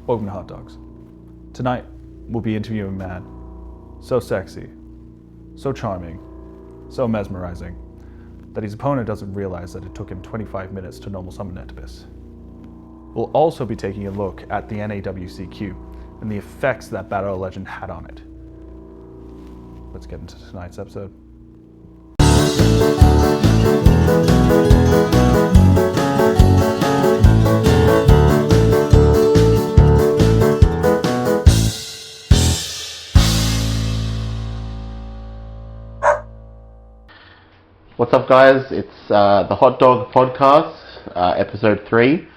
Welcome to Hot Dogs. Tonight, we'll be interviewing a man so sexy, so charming, so mesmerizing, that his opponent doesn't realize that it took him 25 minutes to normal summon Netibus. We'll also be taking a look at the NAWCQ and the effects that Battle Legend had on it. Let's get into tonight's episode. What's up, guys? It's the Hot Dog Podcast, episode 3,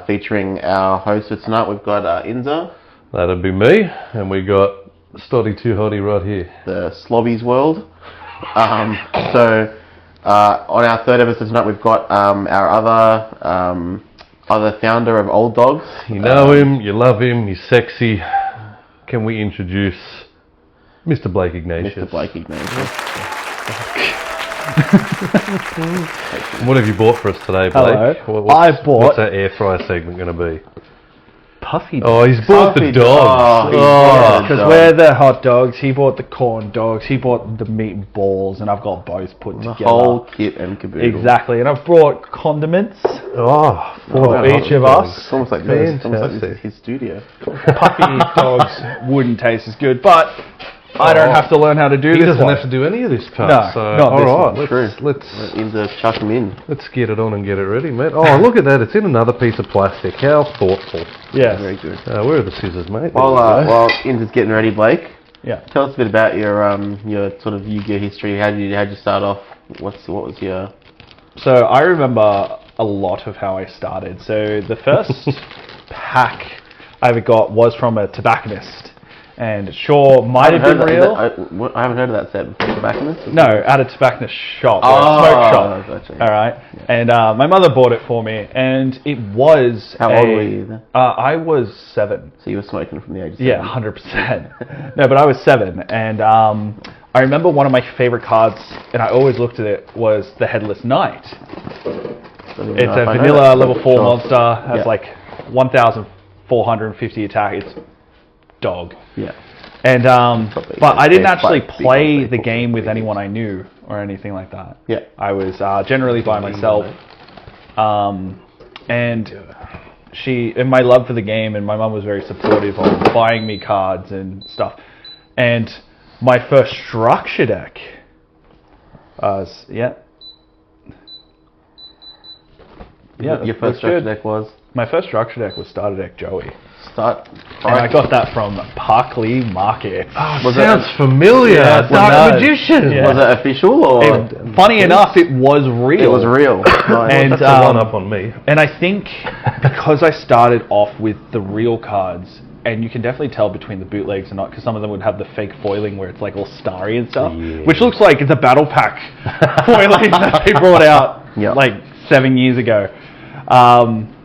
featuring our host for tonight. We've got Inza. That'd be me, and we got Stoddy Too Hotty right here. The Slobby's World. On our third episode tonight, we've got our other founder of Old Dogs. You know him, you love him, he's sexy. Can we introduce Mr. Blake Ignatius? Mr. Blake Ignatius. What have you bought for us today, Blake? Hello. What's our air fryer segment going to be? Puffy dogs. Oh, he's bought the dogs. Because we're the hot dogs. He bought the corn dogs. He bought the meat and balls, and I've got both put The together. whole kit and caboodle. Exactly, and I've brought condiments For each of us. It's almost like this is his studio. Puffy dogs wouldn't taste as good, but I don't have to learn how to do He this doesn't one. have to do any of this part. No, so, not this all right, one. let's Inza, chuck him in. let's get it on and get it ready, mate. Oh, look at that! It's in another piece of plastic. How thoughtful. Yes. Very good. Where are the scissors, mate? While Inza's getting ready, Blake, Yeah. tell us a bit about your sort of Yu-Gi-Oh history. How'd you start off? What was your... So I remember a lot of how I started. So the first pack I ever got was from a tobacconist. And sure, might have been real. I haven't heard of that set before. Tobacconist? No, at a tobacconist shop, Oh, smoke shop. gotcha. All right, and my mother bought it for me, and it was. How old were you then? I was 7. So you were smoking from the age of 7? Yeah, 100%. No, but I was 7, and I remember one of my favorite cards, and I always looked at it, was the Headless Knight. It's a vanilla level 4 monster. Has like 1,450 attack. It's dog. Yeah. And but I didn't actually quite play big, the game with anyone I knew or anything like that. Yeah. I was generally by myself. And my love for the game, and my mum was very supportive of buying me cards and stuff. And my first structure deck was Your first structure deck was? My first structure deck was Starter Deck Joey. And I got that from Parkley Market. Sounds familiar. Yeah, Dark Magician. Yeah. Was it official or? Funny enough, it was real. It was real. And That's a one up on me. And I think because I started off with the real cards, and you can definitely tell between the bootlegs and not, because some of them would have the fake foiling where it's like all starry and stuff, which looks like it's a battle pack foiling that they brought out like 7 years ago,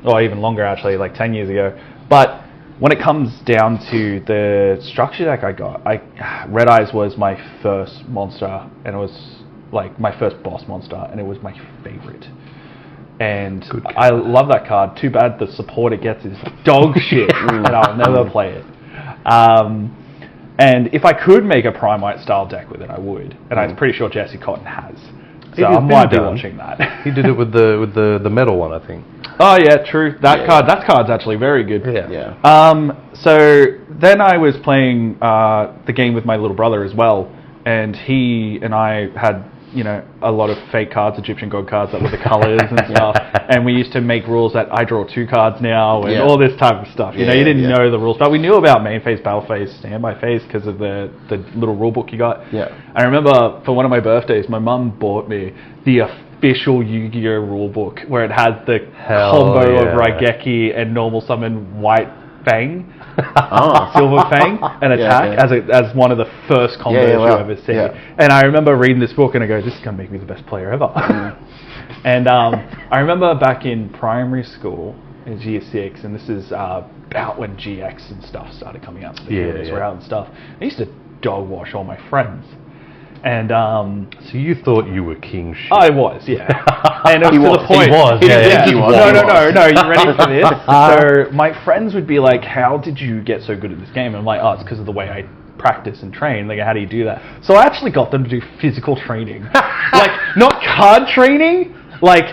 or even longer actually, like 10 years ago. But when it comes down to the structure deck I got, Red Eyes was my first monster, and it was like my first boss monster, and it was my favorite. And I love that card. Too bad the support it gets is dog shit, and I'll never play it. And if I could make a Primite style deck with it, I would. And I'm pretty sure Jesse Cotton has. So I might be watching that. He did it with the metal one, I think. Oh yeah, true. That card's actually very good. Yeah. So then I was playing the game with my little brother as well, and he and I had a lot of fake cards, Egyptian god cards that were the colors and stuff. And we used to make rules that I draw 2 cards now and all this type of stuff. You didn't know the rules, but we knew about main phase, battle phase, standby phase because of the little rule book you got. Yeah. I remember for one of my birthdays, my mum bought me the official Yu-Gi-Oh rule book where it has the combo of Raigeki and normal summon White Fang, Silver Fang, and attack as one of the first combos you ever see. Yeah. And I remember reading this book and I go, this is going to make me the best player ever. And I remember back in primary school in year 6, and this is about when GX and stuff started coming out, so the were out and stuff. I used to dog wash all my friends. And So you thought you were king shit. I was, yeah. And it was He to was. the point. He was, He yeah. didn't think he was. No, He no, was. no. You ready for this? So my friends would be like, "How did you get so good at this game?" And I'm like, "Oh, it's because of the way I practice and train." Like, how do you do that? So I actually got them to do physical training, like not card training, like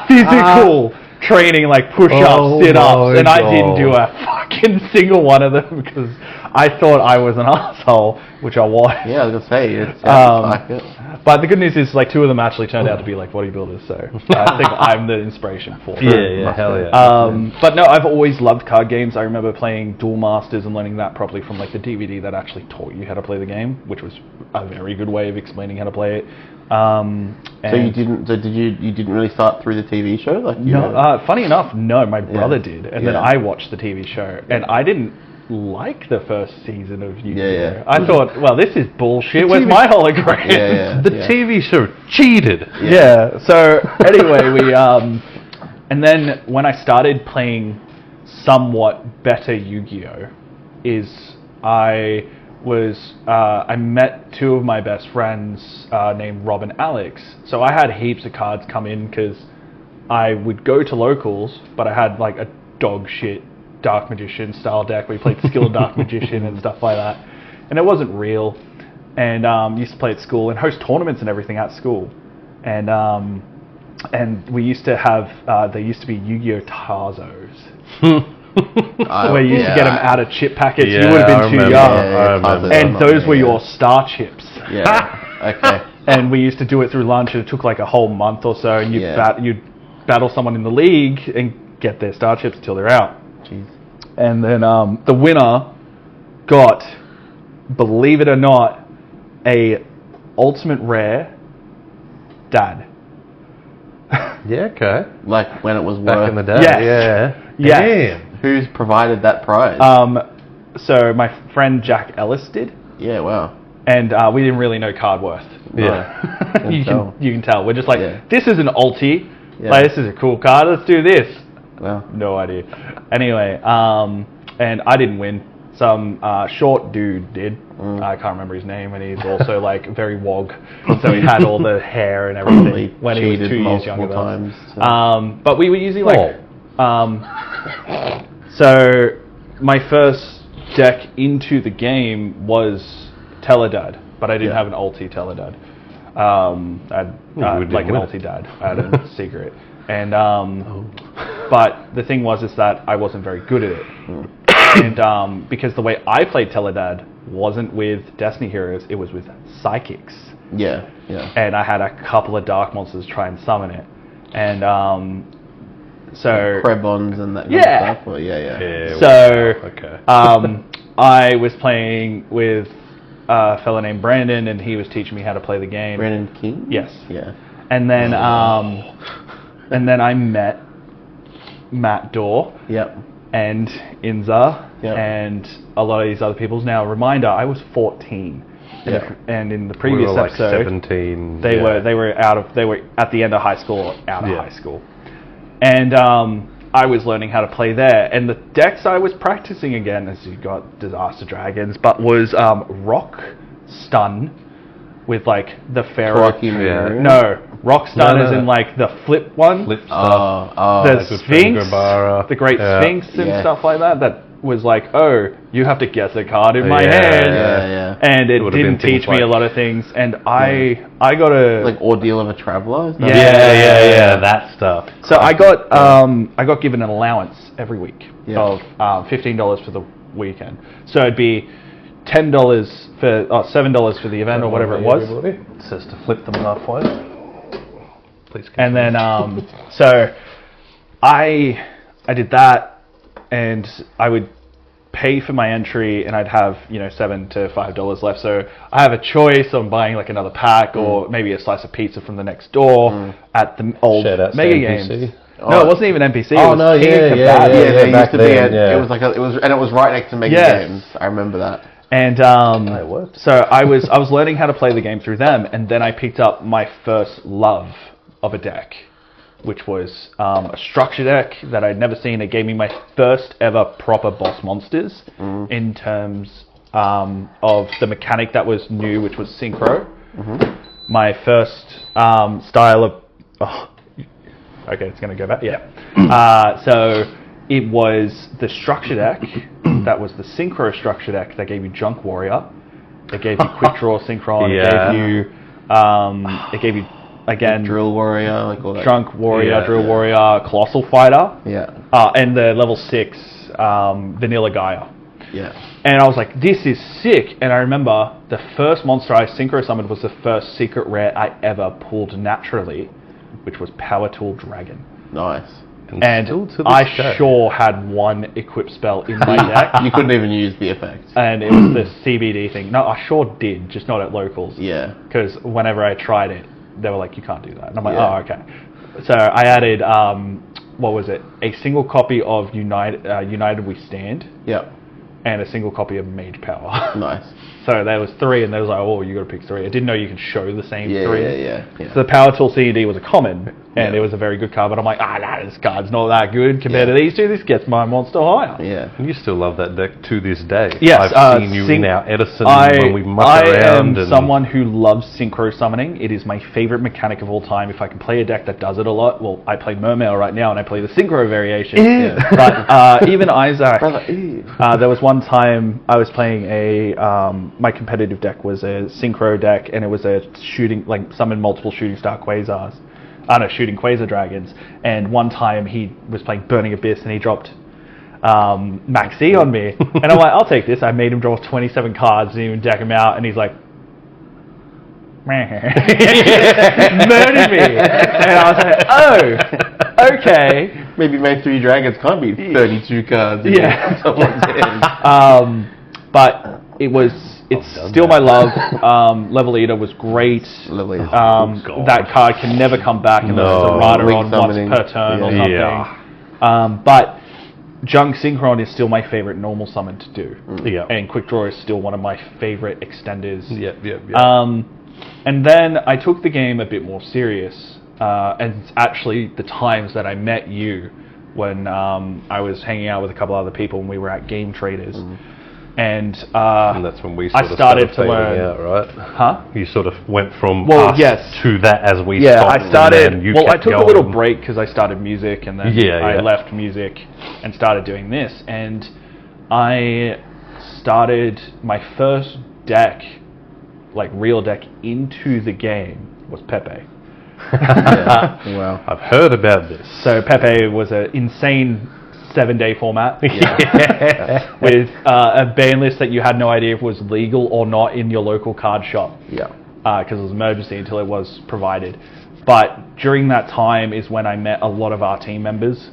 physical training, like push-ups, Oh sit-ups, my and I didn't do God. a fucking single one of them because I thought I was an asshole, which I was. Yeah, I was gonna say it sounds like it. But the good news is, like, 2 of them actually turned out to be like bodybuilders, so I think I'm the inspiration for them. Yeah, hell yeah. But no, I've always loved card games. I remember playing Duel Masters and learning that properly from like the DVD that actually taught you how to play the game, which was a very good way of explaining how to play it. So you didn't? So you didn't really start through the TV show? Like No, funny enough, no, my brother did, and then Yeah. I watched the TV show, and I didn't like the first season of Yu-Gi-Oh. Yeah. I thought, well, this is bullshit. Where's TV my hologram? Yeah. The TV show cheated. Yeah. So anyway, we and then when I started playing somewhat better Yu-Gi-Oh, I met 2 of my best friends named Rob and Alex. So I had heaps of cards come in because I would go to locals, but I had like a dog shit Dark Magician style deck where you played Skill Dark Magician and stuff like that, and it wasn't real. And used to play at school and host tournaments and everything at school, and we used to have there used to be Yu-Gi-Oh Tarzos. Where you used to get them out of chip packets. Yeah, you would have I been too remember. young. I remember. And those were your star chips. Yeah. Okay. And we used to do it through lunch, and it took like a whole month or so, and Yeah. you'd battle someone in the league and get their star chips till they're out. Jeez. And then the winner got, believe it or not, a ultimate rare dad. Yeah, okay. Like when it was Back worth. in the day. Yes. Yeah. Yes. Damn. Who's provided that prize? So my friend Jack Ellis did, Yeah. Wow. and we didn't really know card worth. Yeah. you tell. can tell. We're just like, Yeah. this is an ulti. Yeah. Like, this is a cool card. Let's do this. Well. No idea. Anyway, and I didn't win. Some short dude did. I can't remember his name, and he's also like very wog. So he had all the hair and everything Probably when he was 2 cheated years younger multiple than us. times. So. But we were using like. So my first deck into the game was Teledad, but I didn't Yeah. have an ulti Teledad. I had didn't like an win. ulti dad. I had a secret, and but the thing was is that I wasn't very good at it, and because the way I played Teledad wasn't with Destiny Heroes, it was with Psychics. Yeah. Yeah. And I had a couple of dark monsters try and summon it, and so Krebons and that kind Yeah. of stuff. Or, yeah. Yeah. so Okay. I was playing with a fellow named Brandon, and he was teaching me how to play the game. Brandon King. Yes. Yeah. And then I met Matt Dorr Yep. and Inza Yep. and a lot of these other people's. Now, reminder, I was 14. Yeah. And in the We previous were like episode, 17. they yeah. were at the end of high school or out of Yeah. high school. And I was learning how to play there. And the decks I was practicing again, as you got Disaster Dragons, but was Rock Stun with like the Pharaoh. Rocky Yeah. Moon. No, Rock Stun No, is no. in like the flip one. Flip stuff. Oh. The Like with Sphinx, Gabara. the Great Yeah. Sphinx and Yeah. stuff like that. That was like, oh, you have to guess a card in my Yeah, hand. Yeah. And it Would've been didn't teach things me a like- lot of things. And I got a... Like Ordeal of a Traveler. Is that Yeah. that stuff. So I got given an allowance every week Yeah. of $15 for the weekend. So it'd be $10 for $7 for the event or whatever it was. It says to flip them halfway. Please. And then so I did that, and I would pay for my entry, and I'd have $7 to $5 left. So I have a choice on buying like another pack or maybe a slice of pizza from the next door at the old Shout out to Mega NPC. Games. No, it wasn't even NPC. Oh, it was no, King of yeah, Kebab. there back used to be then, yeah. it was like and it was right next to Mega Yes. Games. I remember that. And it worked. so I was learning how to play the game through them, and then I picked up my first love of a deck, which was a structure deck that I'd never seen. It gave me my first ever proper boss monsters in terms of the mechanic that was new, which was synchro. My first style of... Oh, okay, it's going to go back. Yeah. So it was the structure deck. That was the synchro structure deck that gave you Junk Warrior. It gave you Quick Draw Synchron. It gave you again Drill Warrior, like all that. Junk Warrior, Drill Warrior, Colossal Fighter. Yeah. And the level 6 Vanilla Gaia. Yeah. And I was like, this is sick. And I remember the first monster I synchro summoned was the first secret rare I ever pulled naturally, which was Power Tool Dragon. Nice. And still to this I day. sure had one equip spell in my deck. You couldn't even use the effect. And it was the CBD thing. No, I sure did, just not at locals. Yeah. Because whenever I tried it, they were like, you can't do that. And I'm like, Yeah. oh, okay. So I added, what was it? A single copy of United We Stand Yep. and a single copy of Mage Power. Nice. So there was 3, and they was like, oh, you got to pick 3. I didn't know you can show the same 3. Yeah. So the Power Tool CED was a common, and Yeah. it was a very good card, but I'm like, this card's not that good compared to these two. This gets my monster higher. Yeah. And you still love that deck to this day. Yes, I've seen you in our Edison when we muck I around. am someone who loves synchro summoning. It is my favorite mechanic of all time. If I can play a deck that does it a lot, well, I play Mermail right now, and I play the synchro variation. Yeah. But even Isaac, Brother, ew. there was one time I was playing my competitive deck was a synchro deck, and it was a summon multiple shooting star quasars. Shooting quasar dragons. And one time he was playing Burning Abyss, and he dropped Maxi on me. And I'm like, I'll take this. I made him draw 27 cards, and even deck him out, and he's like, murdered me. And I was like, oh, okay. Maybe my 3 dragons can't be 32 cards. Yeah. Someone's hand. But it's still my love. Level Eater was great. Lovely. That card can never come back unless it's a rider Ling on summoning. once per turn or Yeah. something. But Junk Synchron is still my favorite normal summon to do. Yeah. And Quick Draw is still one of my favorite extenders. Yeah. And then I took the game a bit more serious. And it's actually the times that I met you when I was hanging out with a couple other people and we were at Game Traders. And that's when we sort of started to fading learn. out, right? Huh? You sort of went from Well, us yes. to that as we Yeah, stopped. I started. And then you Well, I kept took going. a little break because I started music, and then I Yeah. left music and started doing this. And I started my first deck, like real deck, into the game was Pepe. Yeah. Wow. I've heard about this. So Pepe was an insane 7-day format Yeah. with a ban list that you had no idea if was legal or not in your local card shop. Yeah. Because it was emergency until it was provided. But during that time is when I met a lot of our team members,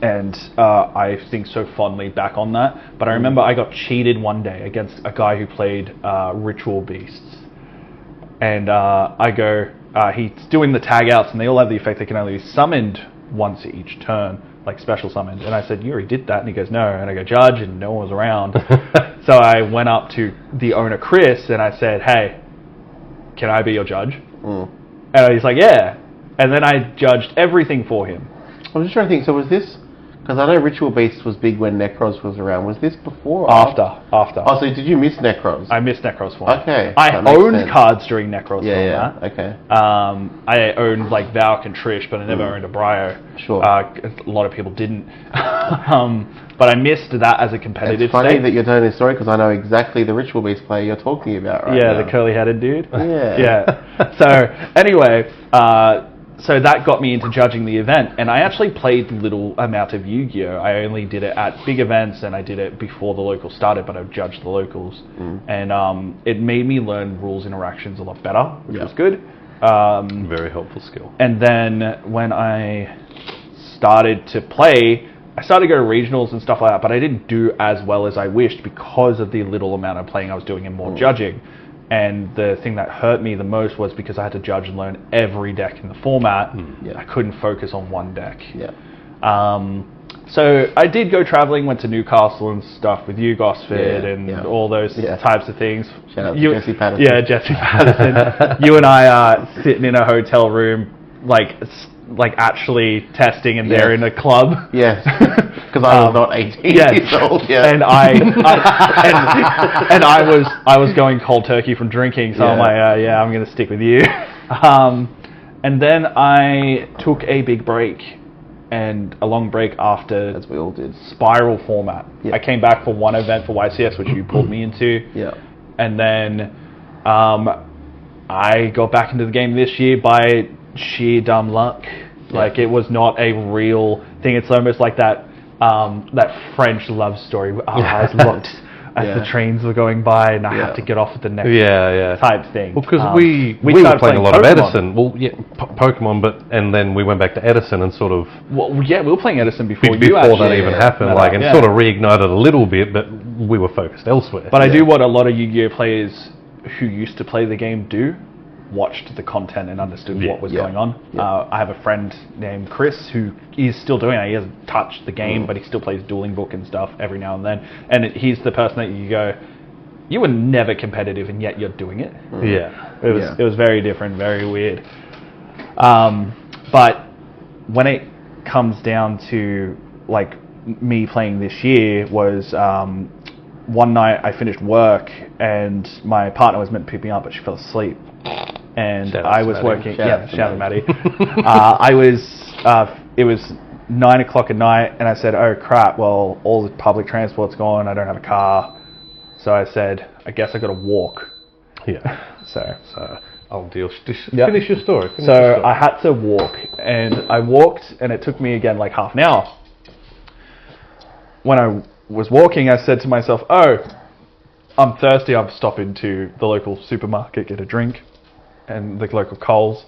and I think so fondly back on that. But I remember I got cheated one day against a guy who played Ritual Beasts, and he's doing the tag outs, and they all have the effect they can only be summoned once each turn, like special summoned. And I said, you already did that, and he goes, no. And I go, judge, and no one was around. So I went up to the owner, Chris, and I said, hey, can I be your judge? And he's like, yeah. And then I judged everything for him. I'm just trying to think. So was this? Because I know Ritual Beast was big when Necros was around. Was this before? Or After. Oh, so did you miss Necros? I missed Necros format. Okay, I that makes owned sense. cards during Necros Yeah. format. Okay. I owned like Valk and Trish, but I never owned a Brio. Sure. A lot of people didn't. But I missed that as a competitive It's funny state. that you're telling this story because I know exactly the Ritual Beast player you're talking about right Yeah, now. the curly-headed dude. Yeah. Yeah. So anyway, so that got me into judging the event, and I actually played little amount of Yu-Gi-Oh! I only did it at big events, and I did it before the locals started, but I judged the locals, and it made me learn rules interactions a lot better, which was good. Very helpful skill. And then when I started to play, I started to go to regionals and stuff like that, but I didn't do as well as I wished because of the little amount of playing I was doing and more judging. And the thing that hurt me the most was because I had to judge and learn every deck in the format. Yeah. I couldn't focus on one deck. Yeah. So I did go traveling, went to Newcastle and stuff with you, Gosford, Yeah, and yeah. all those Yeah. types of things. Shout out to Jesse Patterson. Yeah, Jesse Patterson. You and I are sitting in a hotel room, like actually testing, and they're Yes. in a club. Yes. Because I was not 18 yes. years old. Yeah. And I was going cold turkey from drinking, so I'm like, I'm going to stick with you. And then I took a big break, and a long break after, as we all did, Spiral format. Yeah. I came back for one event for YCS, which you pulled me into. Yeah. And then I got back into the game this year by sheer dumb luck. Like, it was not a real thing. It's almost like that French love story. Our eyes looked as the trains were going by, and I had to get off at the next type thing. Well, because we were playing a lot of Edison. Well, Pokemon, and then we went back to Edison and sort of... Well, yeah, we were playing Edison before that even happened, and sort of reignited a little bit, but we were focused elsewhere. But I do what a lot of Yu-Gi-Oh players who used to play the game do. Watched the content and understood what was going on. I have a friend named Chris who is still doing it. He hasn't touched the game, but he still plays Dueling Book and stuff every now and then. And he's the person that you go, you were never competitive and yet you're doing it. Yeah. It was very different, very weird. But when it comes down to like me playing this year was one night I finished work and my partner was meant to pick me up, but she fell asleep. And I was working. Shout out Maddie. It was 9 o'clock at night, and I said, "Oh crap! Well, all the public transport's gone. I don't have a car." So I said, "I guess I got to walk." Yeah. So I'll deal. Finish your story. I had to walk, and I walked, and it took me again like half an hour. When I was walking, I said to myself, "Oh, I'm thirsty. I'm stopping to the local supermarket, get a drink." And the local Coles,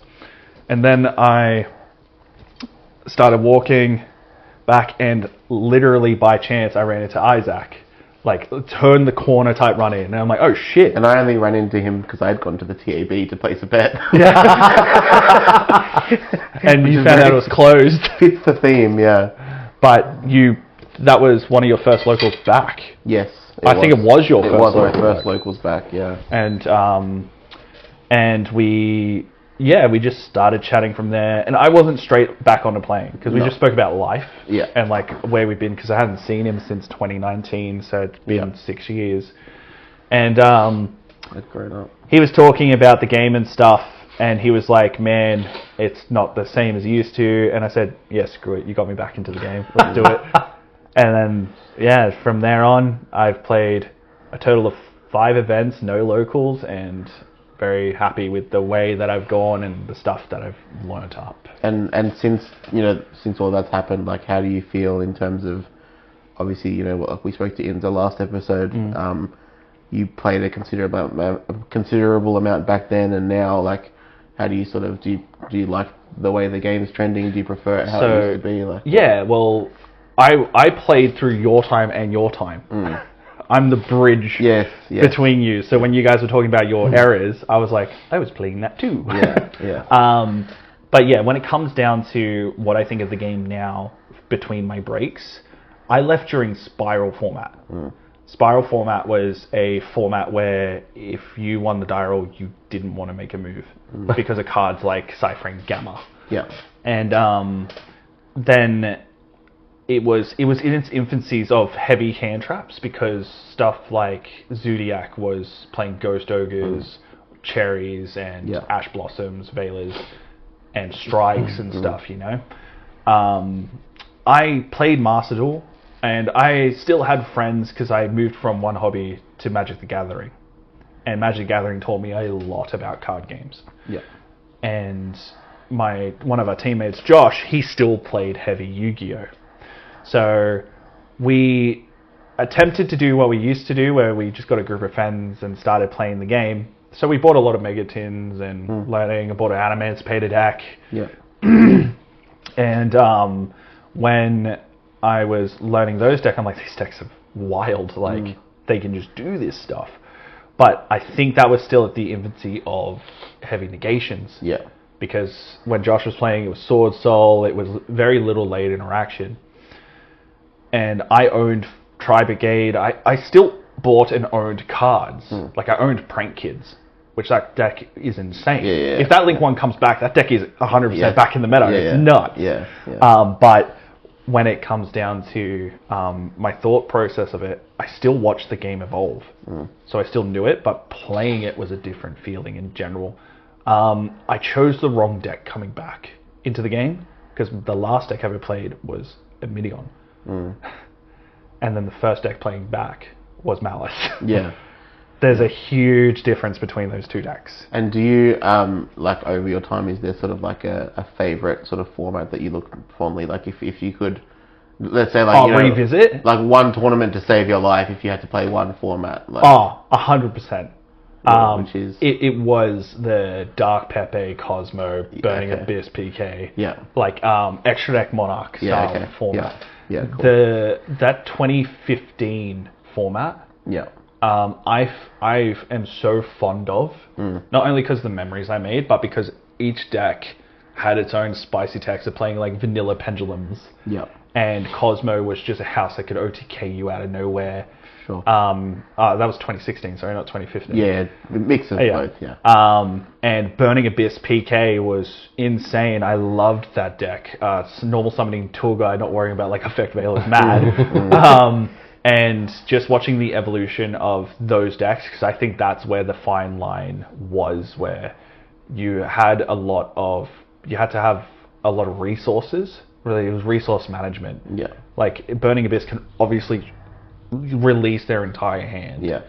and then I started walking back, and literally by chance I ran into Isaac, like turn the corner type running, and I'm like, oh shit! And I only ran into him because I had gone to the TAB to place a bet. And you found out it was closed. Fits the theme, yeah. But that was one of your first locals back. Yes, I think it was your first. It was my local first back. locals back, yeah. And we just started chatting from there. And I wasn't straight back onto playing because we just spoke about life and like where we've been, because I hadn't seen him since 2019, so it's been 6 years. And I'd grown up. He was talking about the game and stuff, and he was like, "Man, it's not the same as it used to." And I said, "Yeah, screw it. You got me back into the game. Let's do it." And then from there on, I've played a total of 5 events, no locals, and very happy with the way that I've gone and the stuff that I've learnt up. And since all that's happened, like, how do you feel in terms of, obviously, we spoke to in the last episode, you played a considerable amount back then, and now, like, how do you sort of, do you like the way the game's trending? Do you prefer it how it used to be? Like, yeah, well, I played through your time and your time. I'm the bridge between you. So when you guys were talking about your eras, I was like, I was playing that too. But yeah, when it comes down to what I think of the game now, between my breaks, I left during Spiral format. Spiral format was a format where if you won the die roll, you didn't want to make a move because of cards like Cyphering Gamma. Yeah. And then it was in its infancies of heavy hand traps, because stuff like Zodiac was playing Ghost Ogres, Cherries, and Ash Blossoms, Veilers, and Strikes and stuff, I played Master Duel, and I still had friends because I moved from one hobby to Magic the Gathering. And Magic the Gathering taught me a lot about card games. Yeah. And one of our teammates, Josh, he still played heavy Yu-Gi-Oh! So we attempted to do what we used to do, where we just got a group of friends and started playing the game. So we bought a lot of Megatins and learning. I bought an Emancipated deck. Yeah. And when I was learning those decks, I'm like, these decks are wild. Like, they can just do this stuff. But I think that was still at the infancy of heavy negations. Yeah. Because when Josh was playing, it was Sword Soul. It was very little late interaction. And I owned Tri-Brigade. I still bought and owned cards. Like, I owned Prank Kids, which that deck is insane. Yeah. If that Link one comes back, that deck is 100% back in the meta. It's nuts. Yeah. But when it comes down to my thought process of it, I still watched the game evolve. So I still knew it, but playing it was a different feeling in general. I chose the wrong deck coming back into the game, because the last deck I ever played was a Midion. And then the first deck playing back was Malice. Yeah. There's a huge difference between those two decks. And do you, like, over your time, is there sort of like a favourite sort of format that you look fondly, like if you could, let's say, like, revisit? like one tournament to save your life if you had to play one format? Like, 100%. Which is? It was the Dark Pepe, Cosmo, Burning Abyss, PK. Yeah. Like, Extra Deck Monarch style format. Yeah, cool. That 2015 format, Yeah. I am so fond of, not only because of the memories I made, but because each deck had its own spicy text of playing like vanilla pendulums. Yeah. And Cosmo was just a house that could OTK you out of nowhere. Sure. That was 2016, sorry, not 2015. Yeah, a mix of both, yeah. And Burning Abyss PK was insane. I loved that deck. Normal summoning tool guy, not worrying about like effect veil is mad. And just watching the evolution of those decks, because I think that's where the fine line was, where you had to have a lot of resources. Really, it was resource management. Yeah. Like, Burning Abyss can obviously release their entire hand. Yeah.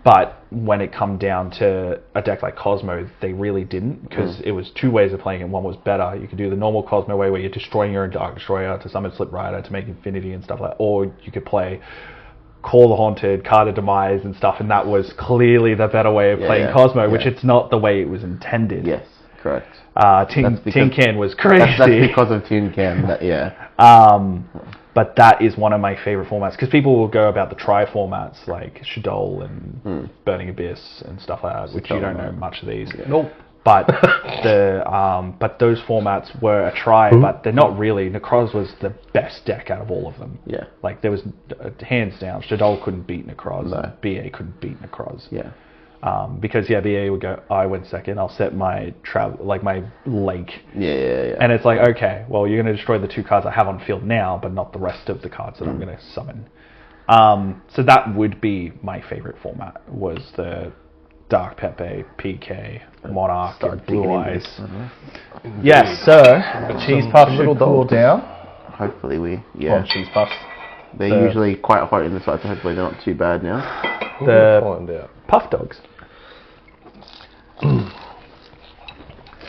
But when it come down to a deck like Cosmo, they really didn't, because it was two ways of playing it. One was better. You could do the normal Cosmo way where you're destroying your own Dark Destroyer to summon Slip Rider to make Infinity and stuff like that. Or you could play Call the Haunted, Card of Demise and stuff, and that was clearly the better way of playing Cosmo, which it's not the way it was intended. Yes, correct. Tin Can was crazy. That's because of Tin Can, yeah. But that is one of my favorite formats, because people will go about the try formats like Shadol and Burning Abyss and stuff like that, which you don't know much of these. Nope. But but those formats were a try, but they're not really. Necroz was the best deck out of all of them. Yeah. Like, there was hands down, Shadol couldn't beat Necroz. No. BA couldn't beat Necroz. Yeah. Because BA would go, I went second, I'll set my my lake. Yeah. And it's like, okay, well, you're going to destroy the two cards I have on field now, but not the rest of the cards that I'm going to summon. So that would be my favorite format, was the Dark Pepe, PK, Monarch, and Blue Eyes. Yes, sir. Cheese puffs should cool down. Hopefully Cheese puffs. They're usually quite hot in the side, so hopefully they're not too bad now. We'll find out. Puff dogs.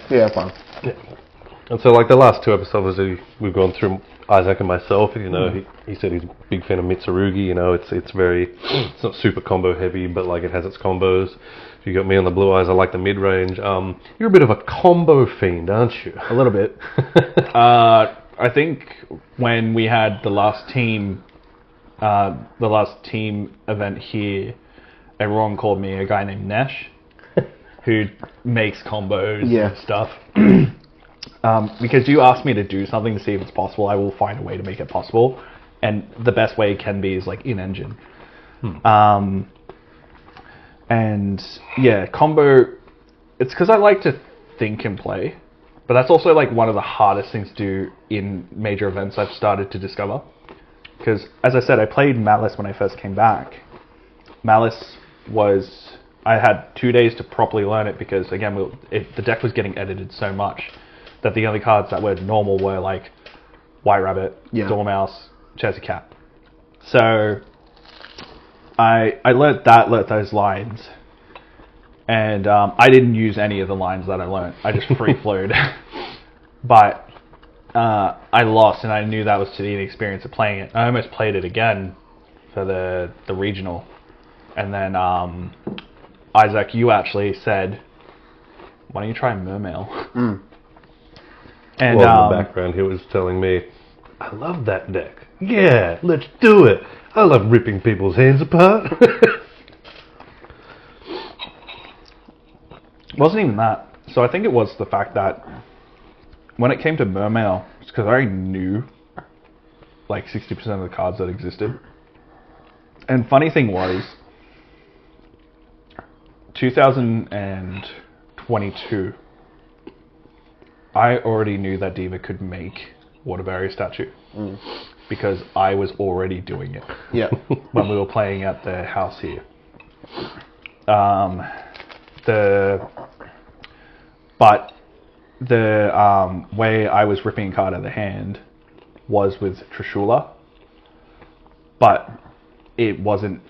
Yeah, fun. Yeah. And so, like, the last two episodes, we've gone through Isaac and myself. You know, he said he's a big fan of Mitsurugi. You know, it's it's not super combo heavy, but like it has its combos. If you got me on the Blue Eyes, I like the mid range. You're a bit of a combo fiend, aren't you? A little bit. I think when we had the last team event here, everyone called me a guy named Nesh, who makes combos and stuff. Because you asked me to do something to see if it's possible, I will find a way to make it possible. And the best way it can be is like in-engine. And yeah, combo, it's because I like to think and play. But that's also like one of the hardest things to do in major events I've started to discover. Because, as I said, I played Malice when I first came back. Malice was... I had 2 days to properly learn it because, again, the deck was getting edited so much that the only cards that were normal were like White Rabbit, Dormouse, Chelsea Cat. So I learnt those lines. And I didn't use any of the lines that I learnt. I just free-flowed. But I lost, and I knew that was to the inexperience of playing it. I almost played it again for the regional. And then Isaac, you actually said, why don't you try Mermail? And well, in the background, he was telling me, I love that deck. Yeah, let's do it. I love ripping people's hands apart. It wasn't even that. So I think it was the fact that when it came to Mermail, it's because I knew like 60% of the cards that existed. And funny thing was, 2022, I already knew that Diva could make water barrier statue because I was already doing it Yeah. when we were playing at the house here. But the way I was ripping a card out of the hand was with Trishula, but it wasn't.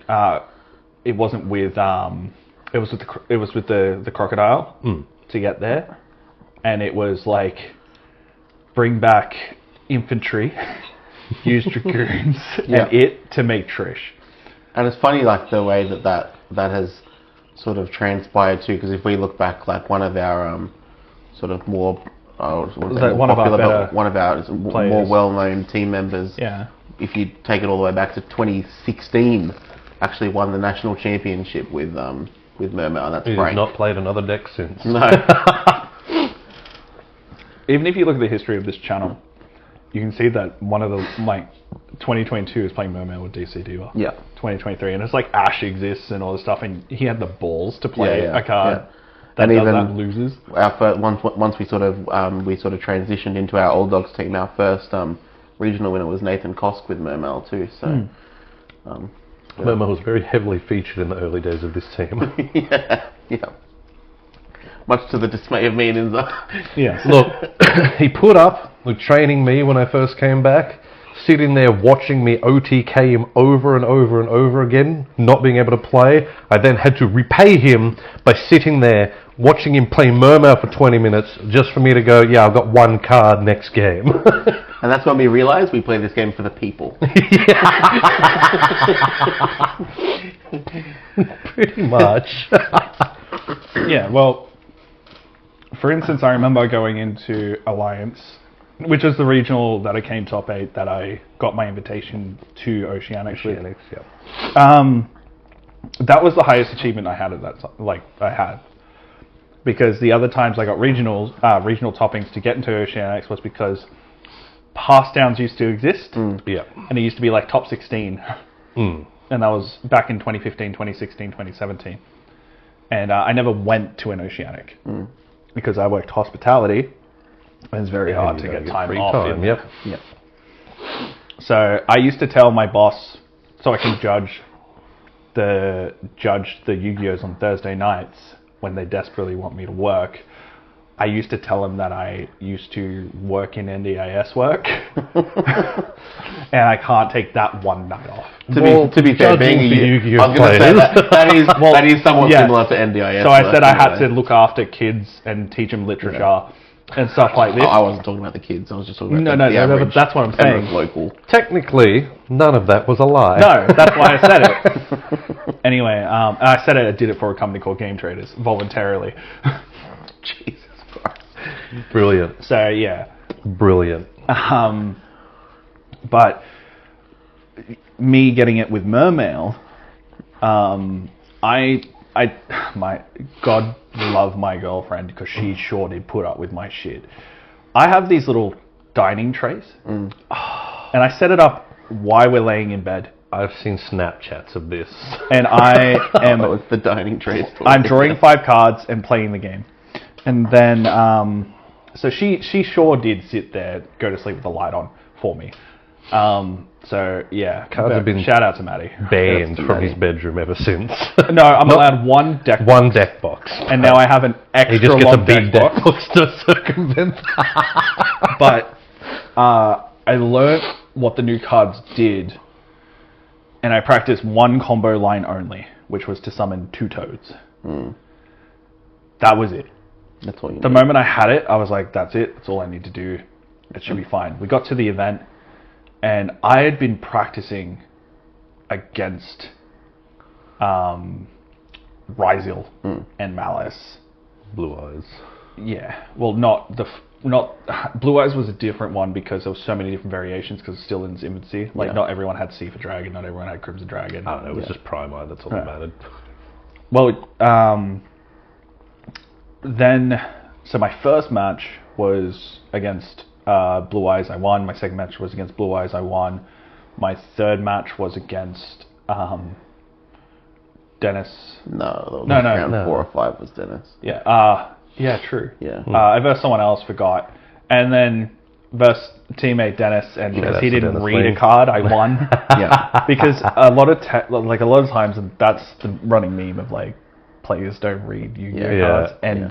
It wasn't with. It was with the crocodile to get there, and it was like bring back infantry, use dragoons, and it to make Trish. And it's funny, like the way that has sort of transpired too. Because if we look back, like one of our sort of more one of our more well-known team members. Yeah. If you take it all the way back to 2016, actually won the national championship with Mermail, and that's He's Frank. not played another deck since. No. Even if you look at the history of this channel, you can see that one of the 2022 is playing Mermail with DC Diva. Yeah. 2023, and it's like Ash exists and all this stuff, and he had the balls to play a card that And does even that loses. Our first, once we sort of transitioned into our Old Dogs team, our first regional winner was Nathan Kosk with Mermail too. So. Mermail was very heavily featured in the early days of this team. yeah. Much to the dismay of me and Inza. Yeah. Look, he put up with training me when I first came back, sitting there watching me OTK him over and over and over again, not being able to play. I then had to repay him by sitting there watching him play Mermail for 20 minutes just for me to go, yeah, I've got one card next game. And that's when we realised we play this game for the people. Pretty much. Yeah, well, for instance, I remember going into Alliance, which is the regional that I came top 8, that I got my invitation to Oceanics with. Yeah. That was the highest achievement I had at that time, because the other times I got regional toppings to get into Oceanics was because pass downs used to exist, Yeah. and it used to be like top 16, and that was back in 2015, 2016, 2017, and I never went to an Oceanic because I worked hospitality, and it's very hard to get time off. Yep. So I used to tell my boss, so I can judge the Yu-Gi-Ohs on Thursday nights when they desperately want me to work. I used to tell him that I used to work in NDIS work, and I can't take that one night off. To be fair, being a Yu-Gi-Oh! I was going to say that is somewhat similar to NDIS. So I said I had to look after kids and teach them literature and stuff like this. I wasn't talking about the kids. I was just talking about the no, average, but that's what I'm saying. Local. Technically, none of that was a lie. No, that's why I said it. Anyway, I said I did it for a company called Game Traders voluntarily. Jesus Christ. Brilliant. So yeah. Brilliant. But me getting it with Mermail, my God love my girlfriend because she sure did put up with my shit. I have these little dining trays, and I set it up while we're laying in bed. I've seen Snapchats of this. And I am Oh, it's the dining trays. I'm drawing 5 cards and playing the game. And then, so she sure did sit there, go to sleep with the light on for me. So yeah, Cards have been shout out to Maddie. Banned from his bedroom ever since. No, I'm allowed one deck. One deck box. And now I have an extra He just gets a long big deck deck box. box to circumvent. But I learnt what the new cards did, and I practiced one combo line only, which was to summon 2 toads. That was it. That's all you The need. moment I had it, I was like, that's it. That's all I need to do. It should be fine. We got to the event, and I had been practicing against Ryzil and Malice. Blue Eyes. Yeah. Well, not Blue Eyes was a different one because there was so many different variations because it's still in its infancy. Like, not everyone had Sea for Dragon, not everyone had Crimson Dragon. I don't know, it was just Prime Eye, that's all that mattered. Well, then, so my first match was against Blue Eyes, I won. My second match was against Blue Eyes, I won. My third match was against Dennis. No, No. 4 or 5 was Dennis. Yeah, yeah, true. Yeah. I versed someone else, forgot. And then versus teammate Dennis, and because that's he the didn't Dennis read Ling. a card, I won. Yeah. Because a lot of times that's the running meme of like players don't read Yu-Gi-Oh Yeah. cards, and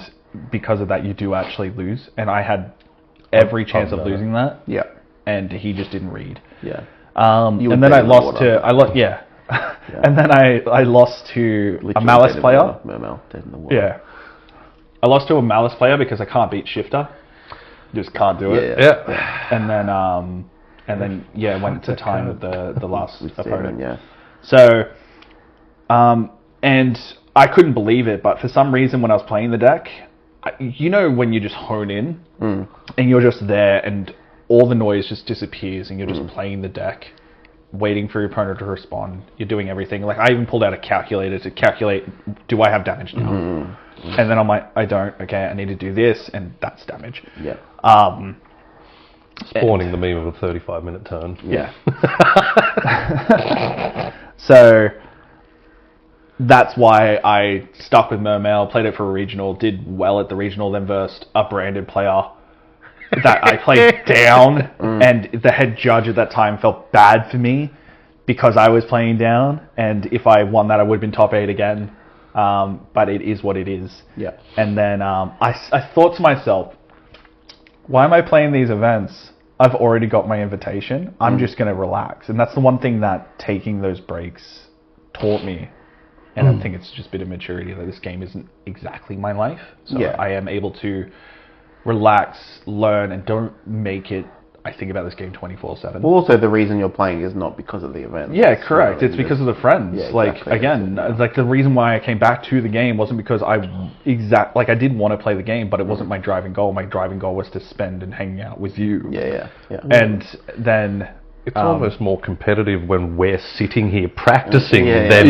because of that you do actually lose. And I had every chance of losing that, Yeah. and he just didn't read. Yeah. You And would then I bet in the lost water. and then I lost to a Literally Malice dead in the player. water. Mermail, dead in the water. Yeah. I lost to a Malice player because I can't beat Shifter. Just can't do it. Yeah. And then went to time with the last With opponent. Steven, yeah. So, and I couldn't believe it, but for some reason when I was playing the deck, when you just hone in and you're just there and all the noise just disappears and you're just playing the deck, waiting for your opponent to respond. You're doing everything. Like I even pulled out a calculator to calculate, do I have damage now? And then I'm like, I don't. Okay, I need to do this, and that's damage. Yeah. Spawning the meme of a 35-minute turn. Yeah. So that's why I stuck with Mermail, played it for a regional, did well at the regional, then versed a branded player that I played down, and the head judge at that time felt bad for me because I was playing down, and if I won that I would have been top 8 again, but it is what it is. Yeah. And then I thought to myself, why am I playing these events? I've already got my invitation. I'm just going to relax. And that's the one thing that taking those breaks taught me. And I think it's just a bit of maturity that this game isn't exactly my life. So I am able to relax, learn, and don't make it, I think about this game 24/7. Well, also the reason you're playing is not because of the event. Yeah, correct. It's because of the friends. Yeah, Like exactly. again, like the reason why I came back to the game wasn't because I did want to play the game, but it wasn't my driving goal. My driving goal was to spend and hang out with you. Yeah. And then It's almost more competitive when we're sitting here practicing Yeah. than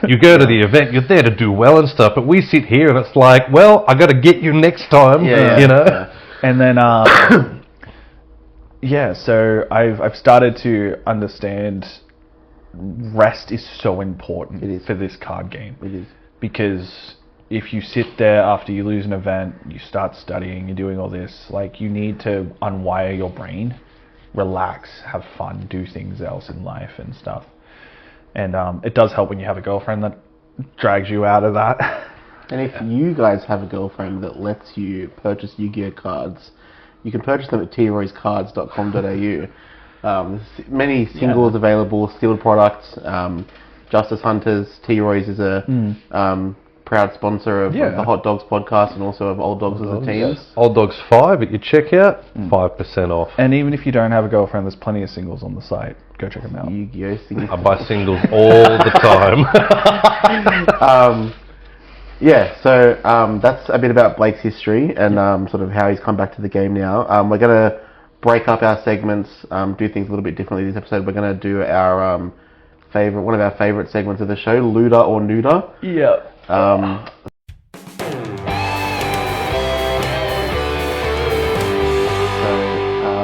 you go to the event, you're there to do well and stuff, but we sit here and it's like, well, I got to get you next time, you know? Yeah. And then, so I've started to understand rest is so important for this card game. It is. Because if you sit there after you lose an event, you start studying, you're doing all this, like you need to unwire your brain, relax, have fun, do things else in life and stuff. And it does help when you have a girlfriend that drags you out of that. And if you guys have a girlfriend that lets you purchase Yu-Gi-Oh cards, you can purchase them at troyscards.com.au. There's many singles available, sealed products. Justice Hunters, T-Roys is a proud sponsor of the Hot Dogs podcast and also of Old Dogs as a team. Yes. Old Dogs 5 at your checkout, 5% off. And even if you don't have a girlfriend, there's plenty of singles on the site. Go check them out. Yu-Gi-Oh singles. I buy singles all the time. So that's a bit about Blake's history and sort of how he's come back to the game now. We're going to break up our segments, do things a little bit differently this episode. We're going to do our one of our favourite segments of the show, Looter or Neuter. Yeah.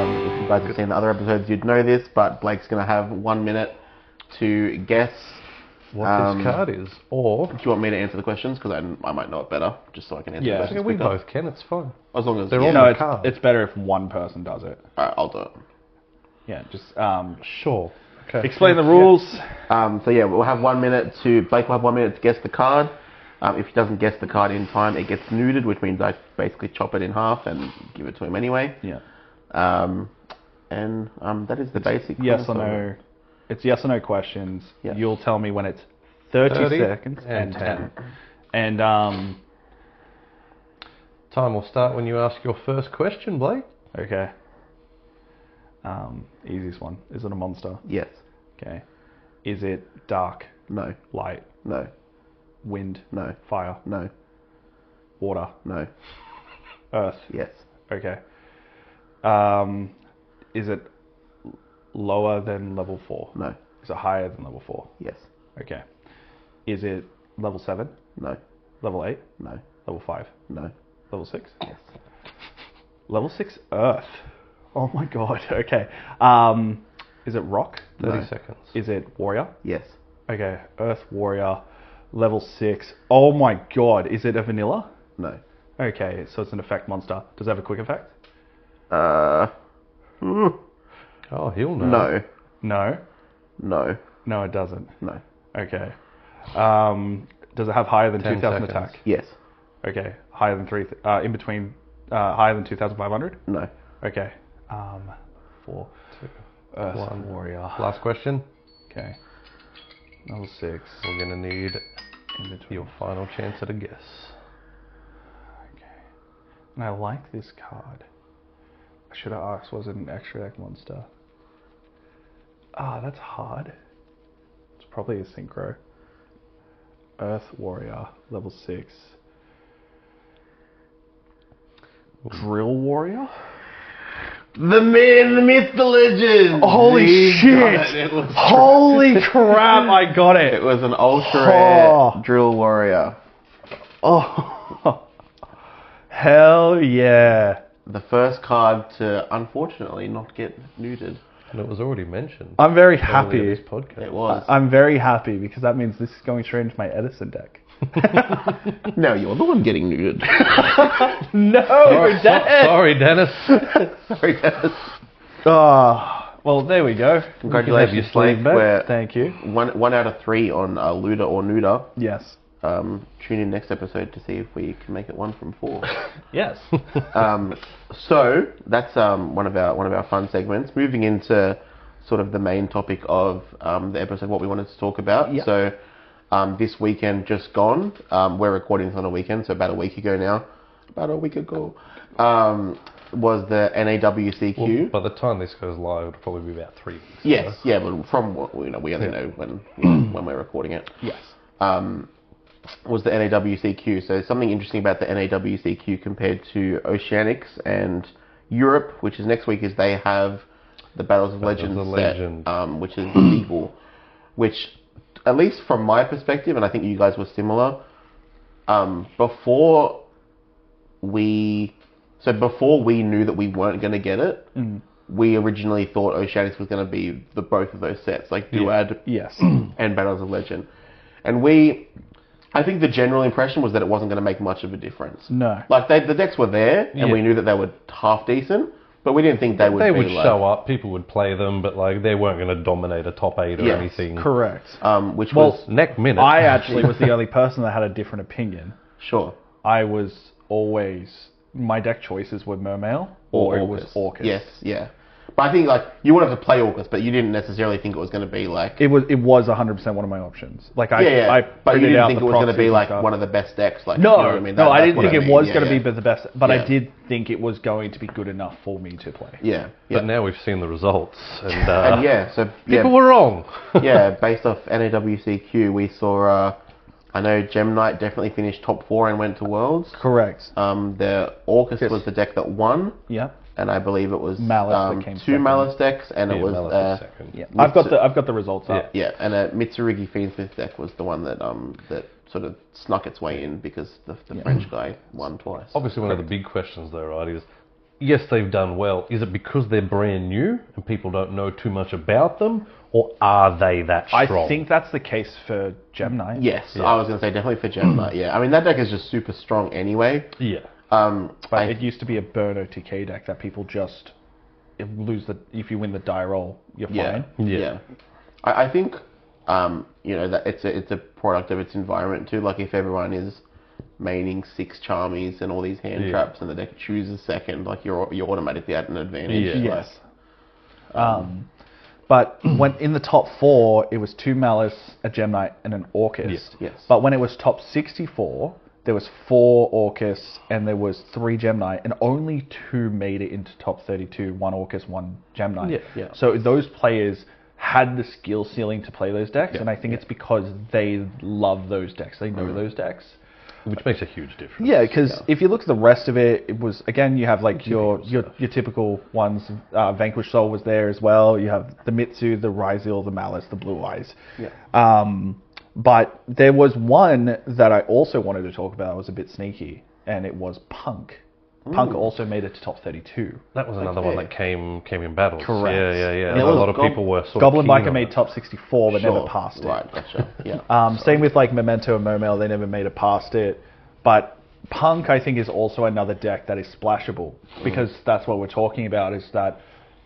If you guys have seen the other episodes, you'd know this, but Blake's going to have 1 minute to guess What this card is. Or, do you want me to answer the questions? Because I might know it better, just so I can answer the questions we quicker. both can, it's fine. As long as They're yeah. all No, the card. it's better if one person does it. Alright, I'll do it. Yeah, just Sure. Okay. explain the rules. We'll have 1 minute Blake will have 1 minute to guess the card. If he doesn't guess the card in time, it gets neutered, which means I basically chop it in half and give it to him anyway. Yeah. That is the basic. Yes or premise of no. it. It's yes or no questions. Yeah. You'll tell me when it's 30 seconds and 10. And Time will start when you ask your first question, Blake. okay. Easiest one. Is it a monster? Yes. Okay. Is it dark, No. light, No. wind, No. fire, No. water, No. earth? Yes. Okay. Is it lower than level 4? No. Is it higher than level 4? Yes. Okay. Is it level 7? No. Level 8? No. Level 5? No. Level 6? Yes. Level 6 earth. Oh my god. Okay. Is it rock? 30 No. seconds. Is it warrior? Yes. Okay. Earth warrior. Level 6. Oh my god. Is it a vanilla? No. Okay. So it's an effect monster. Does it have a quick effect? Oh, he'll know. No. No? No. No, it doesn't. No. Okay. Does it have higher than 10 2,000 seconds. attack? Yes. Okay. Higher than in between, higher than 2,500? No. Okay. 4. Earth 1. Warrior. Last question. Okay. Level 6. We're going to need In between. your final chance at a guess. Okay. And I like this card. I should have asked, was it an extra deck monster? That's hard. It's probably a synchro. Earth Warrior, level 6. Drill Warrior? The man, the myth, the legend. Holy You shit. got it. It was Holy crap, I got It it! was an ultra rare Oh. drill warrior. Oh, hell yeah. The first card to unfortunately not get neutered. And it was already mentioned. I'm very earlier happy. This podcast. It was. I'm very happy because that means this is going straight into my Edison deck. Now you're the one getting neutered. No, Sorry, Dennis. Sorry, Dennis. Well, there we go. Congratulations, You can have your Blake. sleeve We're Thank you. one out of 3 on Luda or Nuda. Yes. Tune in next episode to see if we can make it 1 from 4. Yes. So that's one of our fun segments. Moving into sort of the main topic of the episode, what we wanted to talk about. Yep. So this weekend just gone. We're recording this on a weekend, so about a week ago now. Was the NAWCQ. Well, by the time this goes live, it'll probably be about 3 weeks. Yes, yeah, but from what we only know when we're recording it. Yes. Was the NAWCQ. So something interesting about the NAWCQ compared to Oceanics and Europe, which is next week, is they have the Battles of Legends set, which is legal. Which, at least from my perspective, and I think you guys were similar, before we knew that we weren't going to get it, we originally thought Oceanics was going to be the both of those sets, like Duad Yes. and Battles of Legend. And I think the general impression was that it wasn't going to make much of a difference. No. Like, the decks were there, and we knew that they were half decent, but we didn't think they would They be would like... show up, people would play them, but like they weren't going to dominate a top 8 or Yes, anything. Correct. Which Well, was... Neck minute. I actually was the only person that had a different opinion. Sure. I was always... My deck choices were Mermail or it was Orcus. Yes, yeah. But I think, like, you wanted to play Orcus, but you didn't necessarily think it was going to be, like... It was 100% one of my options. Like I but you printed didn't out think the it was going to be, proxies like, and stuff. one of the best decks? Like, No, you know what I mean? no, I That's didn't what think it mean. was Yeah, going to yeah. be the best, but Yeah. I did think it was going to be good enough for me to play. Yeah, yeah. But now we've seen the results, and, And people were wrong. yeah, based off NAWCQ, we saw... I know Gem Knight definitely finished top 4 and went to Worlds. Correct. The Orcus Yes. was the deck that won, Yeah. and I believe it was Malice that came 2 second. Malice decks, and it Yeah, was Malice was second. Yeah. I've got the results up. yeah, and Mitsurugi Fiendsmith deck was the one that that sort of snuck its way in because the French guy won twice. Obviously, one of the big questions, though, right, is yes, they've done well. Is it because they're brand new and people don't know too much about them, or are they that strong? I think that's the case for Gem Knight. Yes, Yeah. I was going to say definitely for Gem Knight. Yeah, I mean that deck is just super strong anyway. Yeah. But it used to be a burn OTK deck that people just if you win the die roll, you're fine. Yeah. I think that it's a product of its environment too. Like if everyone is maining 6 Charmies and all these hand traps, and the deck chooses second, like you're automatically at an advantage. Yeah. Like, Yes. But when in the top 4, it was 2 Malice, a Gem Knight, and an Orcus. Yes. But when it was top 64, there was 4 Orcus and there was 3 Gem Knight, and only 2 made it into top 32. 1 Orcus, 1 Gem Knight. Yeah. So those players had the skill ceiling to play those decks, and I think it's because they love those decks. They know those decks. Which makes a huge difference. Yeah, because if you look at the rest of it, it was, again, you have like your typical ones. Vanquish Soul was there as well. You have the Mitsu, the Ryzil, the Malice, the Blue Eyes. Yeah. But there was one that I also wanted to talk about that was a bit sneaky, and it was Punk. Punk also made it to top 32. That was another one that came in battles. Correct. Yeah. And A lot of people were sort Goblin of keen Biker on made it. top 64, but never Sure. passed it. Right, gotcha. Yeah. Same with like Memento and Mermail, they never made it past it. But Punk, I think, is also another deck that is splashable, because that's what we're talking about, is that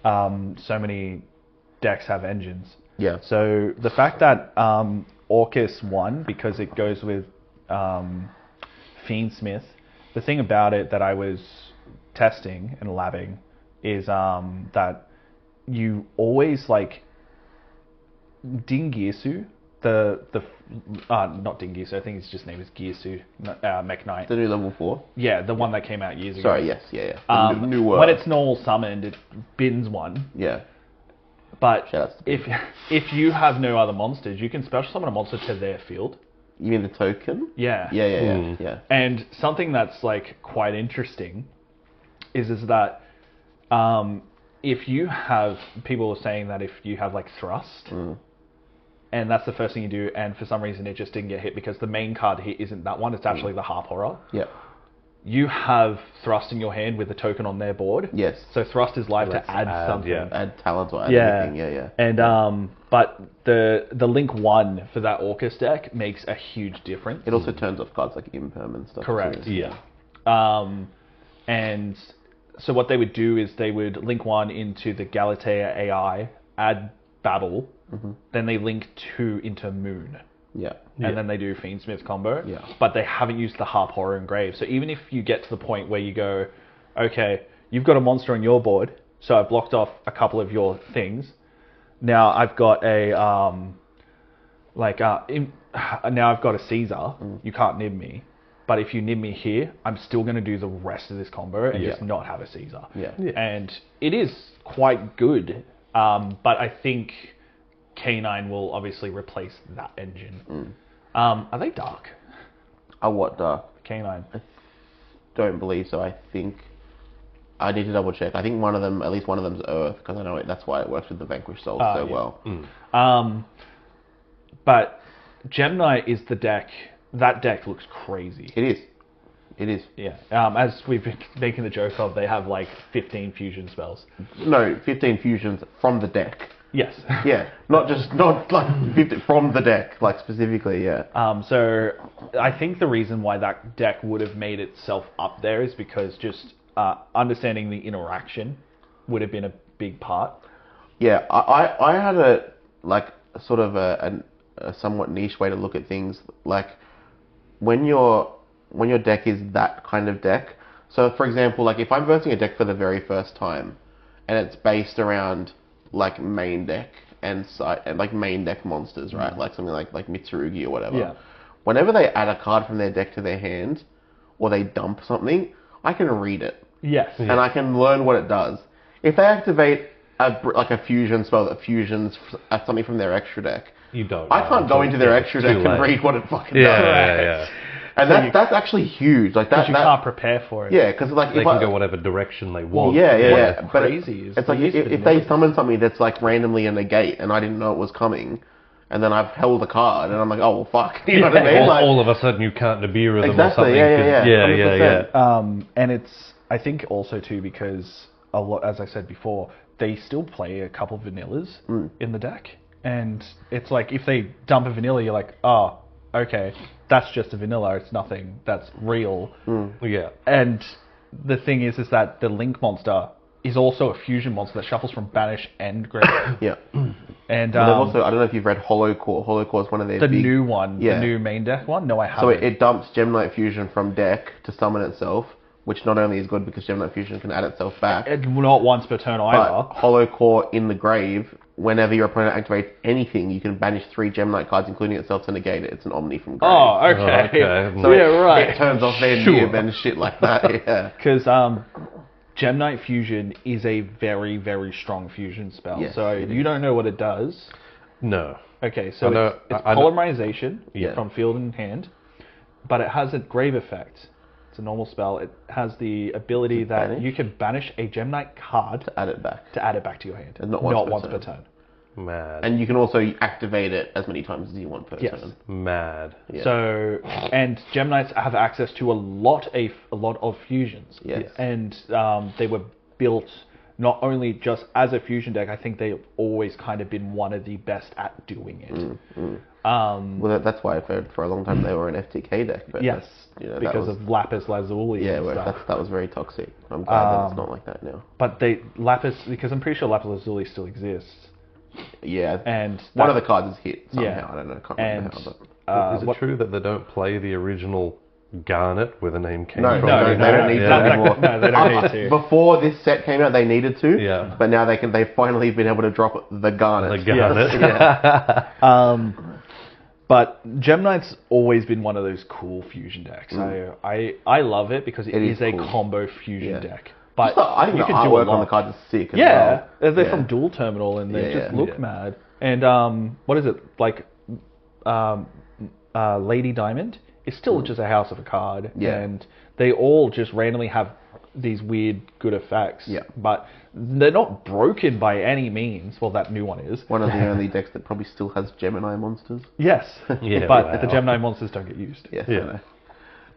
so many decks have engines. Yeah. So the fact that Orcus won, because it goes with Fiendsmith, the thing about it that I was testing and labbing is that you always like Dingirsu, not Dingirsu, I think his just name is Girsu, Mech Knight. The new level 4? Yeah, the one that came out years ago. Sorry, yes, yeah. The new word. When it's normal summoned, it bins one. Yeah. But Shout out to if you have no other monsters, you can special summon a monster to their field. You mean the token? Yeah. Yeah. And something that's like quite interesting is that if you have, people are saying that if you have like Thrust, and that's the first thing you do, and for some reason it just didn't get hit because the main card hit isn't that one, it's actually the Harp Horror. Yeah. You have Thrust in your hand with the token on their board. Yes. So Thrust is live to add something. Yeah. Add talent or add anything. Yeah. And but the Link 1 for that Orcus deck makes a huge difference. It also turns off cards like Imperm and stuff. Correct. Too. Yeah. And so what they would do is they would link 1 into the Galatea AI, add Battle, then they link 2 into Moon. Yeah. And then they do Fiendsmith combo. Yeah. But they haven't used the Harp Horror Engrave. So even if you get to the point where you go, okay, you've got a monster on your board, so I've blocked off a couple of your things. Now I've got a now I've got a Caesar. You can't nib me. But if you nib me here, I'm still going to do the rest of this combo and just not have a Caesar. Yeah. And it is quite good. But I think K9 will obviously replace that engine. Are they dark? What dark? K9. Don't believe so. I think I need to double check. I think one of them, at least one of them's Earth, because I know that's why it works with the Vanquished Souls so well. But Gem Knight is the deck. That deck looks crazy. It is. Yeah. As we've been making the joke of, they have like 15 fusion spells. No, 15 fusions from the deck. Yes. Yeah, not like 50 from the deck, like specifically, yeah. So I think the reason why that deck would have made itself up there is because just understanding the interaction would have been a big part. Yeah, I had a sort of a somewhat niche way to look at things. Like when your deck is that kind of deck. So for example, like if I'm versing a deck for the very first time, and it's based around like main deck and like main deck monsters, right? Like something like Mitsurugi or whatever. Yeah. Whenever they add a card from their deck to their hand, or they dump something, I can read it. Yes. And I can learn what it does. If they activate a fusion spell that fusions at something from their extra deck, You don't. I can't go into their extra deck and read what it fucking does. Yeah. And that's actually huge. Like that, Because you can't prepare for it. yeah, because like They if can I, go whatever direction they want. yeah. But crazy is it's like if they summon something that's like randomly a negate and I didn't know it was coming, and then I've held a card and I'm like, oh well, fuck, you know what I mean? All of a sudden you can't Nibiru them Exactly, or something. yeah. 100%. And it's, I think also too, because a lot, as I said before, they still play a couple vanillas in the deck. And it's like, if they dump a vanilla, you're like, oh, okay, that's just a vanilla. It's nothing that's real. Yeah. And the thing is that the Link monster is also a fusion monster that shuffles from Banish and Grave. Yeah. And But they've also, I don't know if you've read Hollow Core. Hollow Core is one of their the big, new one, yeah. the new main deck one. No, I haven't. So it dumps Gem Knight Fusion from deck to summon itself, which not only is good because Gem Knight Fusion can add itself back, Not once per turn either. but Hollow Core in the grave, whenever your opponent activates anything, you can banish 3 Gem Knight cards, including itself, to negate it. It's an Omni from grave. Oh, okay. Okay. So right. it turns off their nib and shit like that, yeah. Because Gem Knight Fusion is a very, very strong fusion spell. Yes, so it you don't know what it does. No. Okay, so I know- it's I know- polymerization Yeah. from field and hand, but it has a grave effect. It's a normal spell. It has the ability that banish? you can banish a Gem Knight card Add it back. to add it back to your hand. And not once per per turn. turn. Mad. And you can also activate it as many times as you want per Yes. turn. Mad. Yeah. So, and Gem Knights have access to a lot of fusions. Yes. And they were built not only just as a fusion deck, I think they've always kind of been one of the best at doing it. Well, that's why for a long time they were an FTK deck. But Yes, that because was, of Lapis Lazuli. yeah, and well, stuff. that was very toxic. I'm glad that it's not like that now. But because I'm pretty sure Lapis Lazuli still exists. Yeah, And one of that- the cards is hit somehow. Yeah. I don't know. I can't remember And how. Is it true that they don't play the original Garnet where the name came No, from? they don't need to Yeah. anymore. No, they don't need to. Before this set came out, they needed to. Yeah. But now they've finally been able to drop the Garnet. The Garnet. Yeah. But Gem Knight's always been one of those cool fusion decks. I love it because it is a cool. combo fusion Yeah. deck. But I think you the can do a artwork on the lot. cards is sick as Yeah, well. they're from Dual Terminal and they Yeah, just yeah. look Yeah. mad. And what is it like? Lady Diamond is still just a house of a card, Yeah. and they all just randomly have these weird good effects. Yeah. But they're not broken by any means. Well, that new one is. One of the only decks that probably still has Gemini monsters. Yes, Yeah, but wow. the Gemini monsters don't get used. Yes, Yeah.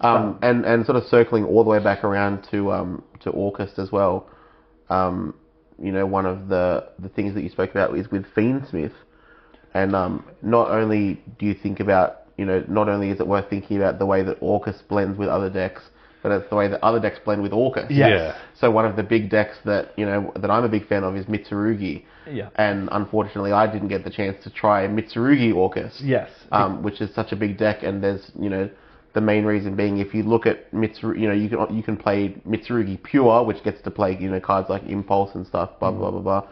I know. And sort of circling all the way back around to August as well. One of the things that you spoke about is with Fiendsmith, and not only do you think about not only is it worth thinking about the way that Orcus blends with other decks, but it's the way that other decks blend with Orcus. Yes. Yeah. So one of the big decks that that I'm a big fan of is Mitsurugi. Yeah. And unfortunately, I didn't get the chance to try Mitsurugi Orcus. Yes. Which is such a big deck, and there's the main reason being if you look at Mitsurugi, you can play Mitsurugi Pure, which gets to play cards like Impulse and stuff, blah blah blah blah.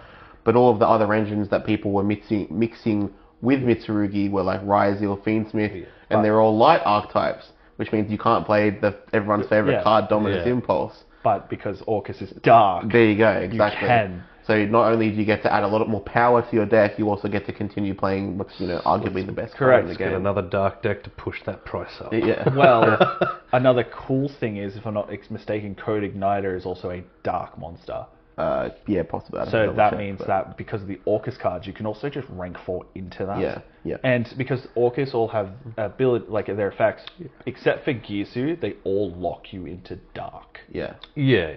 But all of the other engines that people were mixing with Mitsurugi were like Ryzeal, Fiendsmith, and they're all light archetypes, which means you can't play everyone's favorite Yeah. card, Dominus Yeah. Impulse. But because Orcus is dark, There you go, exactly. can. So not only do you get to add a lot more power to your deck, you also get to continue playing what's arguably the best card in the Let's get game. another dark deck to push that price up. Yeah. well, another cool thing is, if I'm not mistaken, Code Igniter is also a dark monster. Yeah, possibly. I'd have to So double that check, means but- that because of the Orcus cards, you can also just rank 4 into that. Yeah, yeah. And because Orcus all have ability, like their effects, except for Gisu, they all lock you into dark. Yeah. Yeah.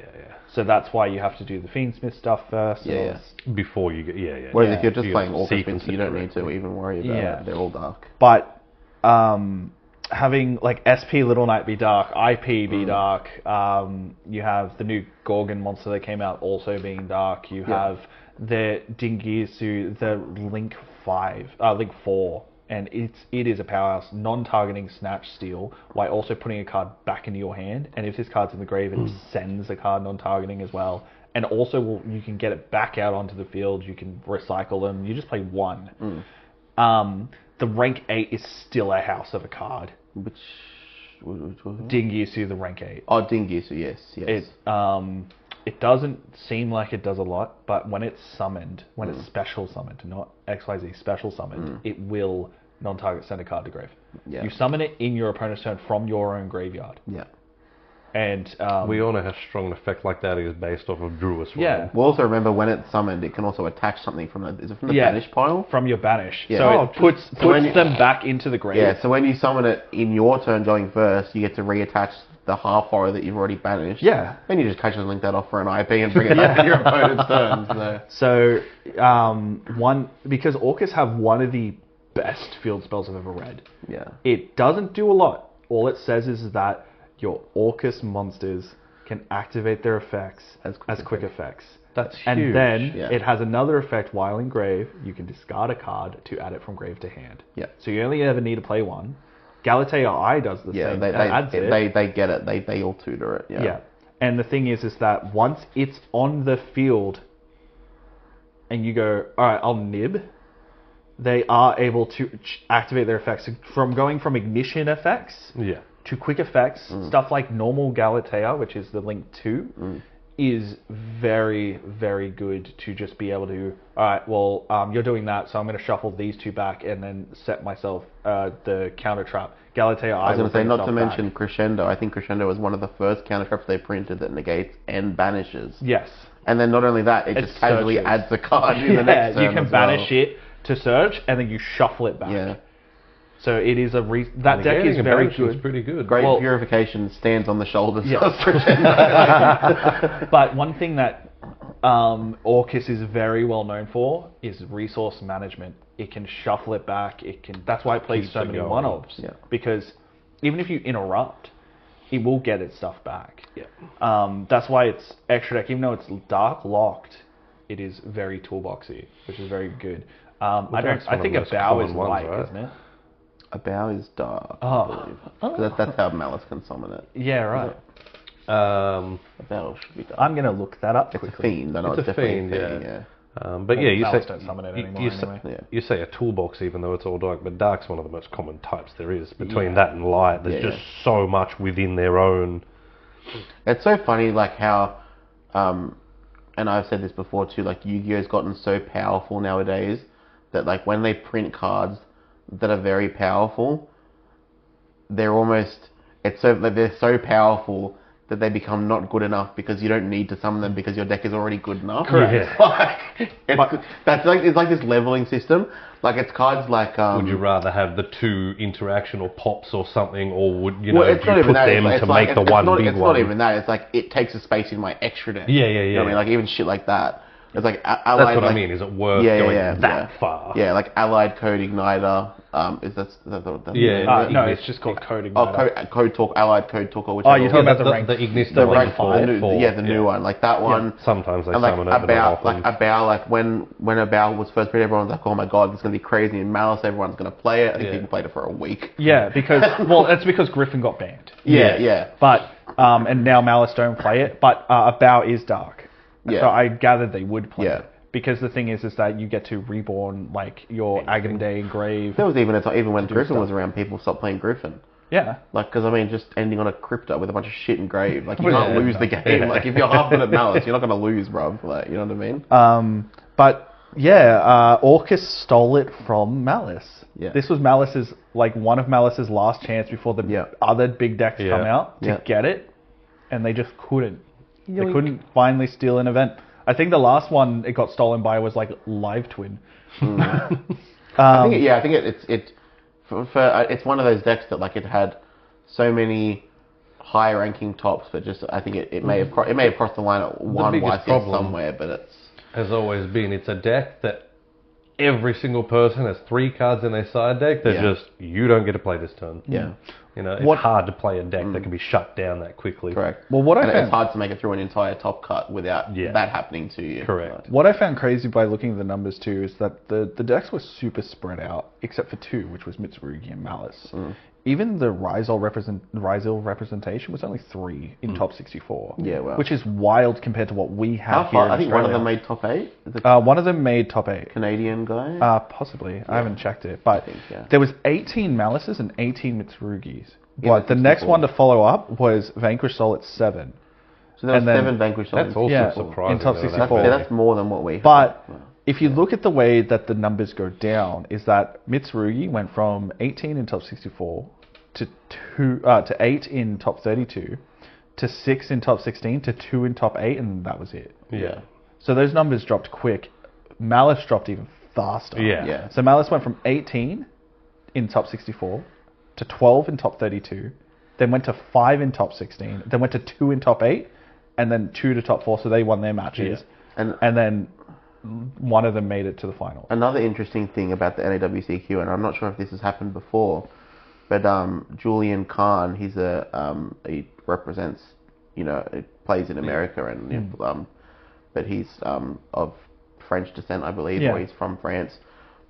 So that's why you have to do the Fiendsmith stuff first. Yeah, and all yeah. Before you get, yeah. Whereas Yeah. if you're just You playing gotta Orcus, sequence you it don't need to correctly. even worry about Yeah. it. They're all dark. But having like SP Little Knight be dark, IP be dark, you have the new Gorgon monster that came out also being dark. You have the Dingisu, the Link 4, and it is a powerhouse, non-targeting Snatch Steal, while also putting a card back into your hand. And if this card's in the grave, it sends a card non-targeting as well. And also, you can get it back out onto the field. You can recycle them. You just play one. The rank 8 is still a house of a card. Which was it? Dingisu, the rank 8. Oh, Dingisu, yes. It doesn't seem like it does a lot, but when it's summoned, when it's special summoned, not XYZ, special summoned, it will non-target send a card to grave. Yeah. You summon it in your opponent's turn from your own graveyard. Yeah. And We all know how strong an effect like that is based off of Druid's Realm. yeah, We'll also remember when it's summoned, it can also attach something from the Yeah. banish pile? from your banish. Yeah. So Oh, it puts when you- them back into the grave. Yeah, so when you summon it in your turn going first, you get to reattach the half horror that you've already banished. Yeah. And you just casually link that off for an IP and bring it back to your opponent's turn. So. So because Orcus have one of the best field spells I've ever read. Yeah. It doesn't do a lot. All it says is that your Orcus monsters can activate their effects As as quick quick effects. That's And huge. then Yeah. it has another effect while in grave. You can discard a card to add it from grave to hand. Yeah. So you only ever need to play one. Galatea Eye does the Yeah, same. they and adds it. they get it. They all tutor it. Yeah. Yeah. And the thing is that once it's on the field and you go, all right, I'll nib, they are able to activate their effects from going from ignition effects Yeah. to quick effects. Stuff like normal Galatea, which is the Link 2, is very, very good to just be able to, all right, well, you're doing that, so I'm going to shuffle these two back and then set myself the counter trap. Galatea, I was going to say, not to mention Crescendo. I think Crescendo was one of the first counter traps they printed that negates and banishes. Yes. And then not only that, it It just casually searches. adds a card in the next turn you can as well. banish it to search, and then you shuffle it back. Yeah. So it is that deck Negating is and very banishing is good. pretty good. Great Well- Purification stands on the shoulders Yeah. of Crescendo. But one thing that Orcus is very well known for is resource management. It can shuffle it back. That's why it plays Keeps so it many going. one-offs. Yeah. Because even if you interrupt, it will get its stuff back. Yeah. That's why it's extra deck. Even though it's dark locked, it is very toolboxy, which is very good. I Dark's one of think the a most bow common is ones, light, right? isn't it? A bow is dark, Oh. I believe. 'Cause that's how Malice can summon it. Yeah, right. Um, A bow should be dark. I'm gonna look that up It's quickly. a fiend. I know It's it's, a definitely fiend, a fiend, yeah. yeah. but yeah, you Malice say don't summon it you, anymore you, anyway. Yeah. you say a toolbox, even though it's all dark, but dark's one of the most common types there is. Between Yeah. that and light, there's Yeah, just so much within their own. It's so funny, like how, and I've said this before too, like Yu-Gi-Oh's gotten so powerful nowadays that like when they print cards that are very powerful, they're so powerful that they become not good enough because you don't need to summon them because your deck is already good enough. Correct. It's like this leveling system. Like it's cards like. Would you rather have the 2 interaction or pops or something, or would you Well, know it's do not you even put that. them It's to like, make the it's one not, big it's one? not even that. It's like it takes a space in my extra deck. Yeah, yeah, You know yeah. what I mean? Like even shit like that. It's like That's allied. what like, I mean. Is it worth going that far? Yeah, like allied code igniter. Is that the Yeah, No, Ignis- it's just called coding. Oh, code talk, allied code talker. Oh, you're talking Yeah, about the rank. the Ignis, the Link rank four, the new, four, yeah, the new one, like that one. Sometimes they And like summon it, but not often. a bow, like when a bow was first printed, everyone's like, oh my god, this is gonna be crazy. And Malice, everyone's gonna play it. I think Yeah. people played it for a week. Yeah, because that's because Griffin got banned. Yeah. But and now Malice don't play it. But a bow is dark. Yeah. So I gathered they would play Yeah. it. Because the thing is that you get to reborn like your Agamday Grave. There was even when Griffin was around, people stopped playing Griffin. Yeah. Like, because I mean, just ending on a crypto with a bunch of shit in grave. Like, you Yeah. can't lose the game. Like, if you're half good at Malice, you're not gonna lose, bro. Like, you know what I mean? But yeah, Orcus stole it from Malice. Yeah. This was Malice's one of Malice's last chance before the Yeah. other big decks Yeah. come out to Yeah. get it, and they just couldn't. They couldn't finally steal an event. I think the last one it got stolen by was like Live Twin. I think it's one of those decks that like it had so many high ranking tops, but just I think it may have crossed the line at one biggest YCS problem somewhere, but it's has always been it's a deck that every single person has 3 cards in their side deck that Yeah. just you don't get to play this turn. yeah, You know, it's hard to play a deck that can be shut down that quickly. correct. Well, what I and found- it's hard to make it through an entire top cut without Yeah. that happening to you. Correct. What I found crazy by looking at the numbers too is that the decks were super spread out, except for 2, which was Mitsurugi and Malice. Even the Rizal representation was only 3 in top 64. Yeah, well. Which is wild compared to what we have How here far? in I think one of Australia. them made top 8. The One of them made top 8. Canadian guy. Possibly. I haven't checked it. But think, yeah. there was 18 Malices and 18 Mitsurugis. Yeah, But the next 64. one to follow up was Vanquish Soul at 7. so there was and then- 7 vanquished. That's also Yeah, surprising. in top though, 64. That's more than what we. But had. if you look at the way that the numbers go down, is that Mitsurugi went from 18 in top 64 to 8 in top 32 to 6 in top 16 to 2 in top 8, and that was it. Yeah. So those numbers dropped quick. Malice dropped even faster. Yeah. Yeah. So Malice went from 18 in top 64 to 12 in top 32, then went to 5 in top 16, then went to 2 in top 8, and then 2 to top 4, so they won their matches. And And then one of them made it to the final. another interesting thing about the NAWCQ, and I'm not sure if this has happened before, but Julian Kahn, he represents, he plays in America, and but he's of French descent, I believe, Yeah. or he's from France.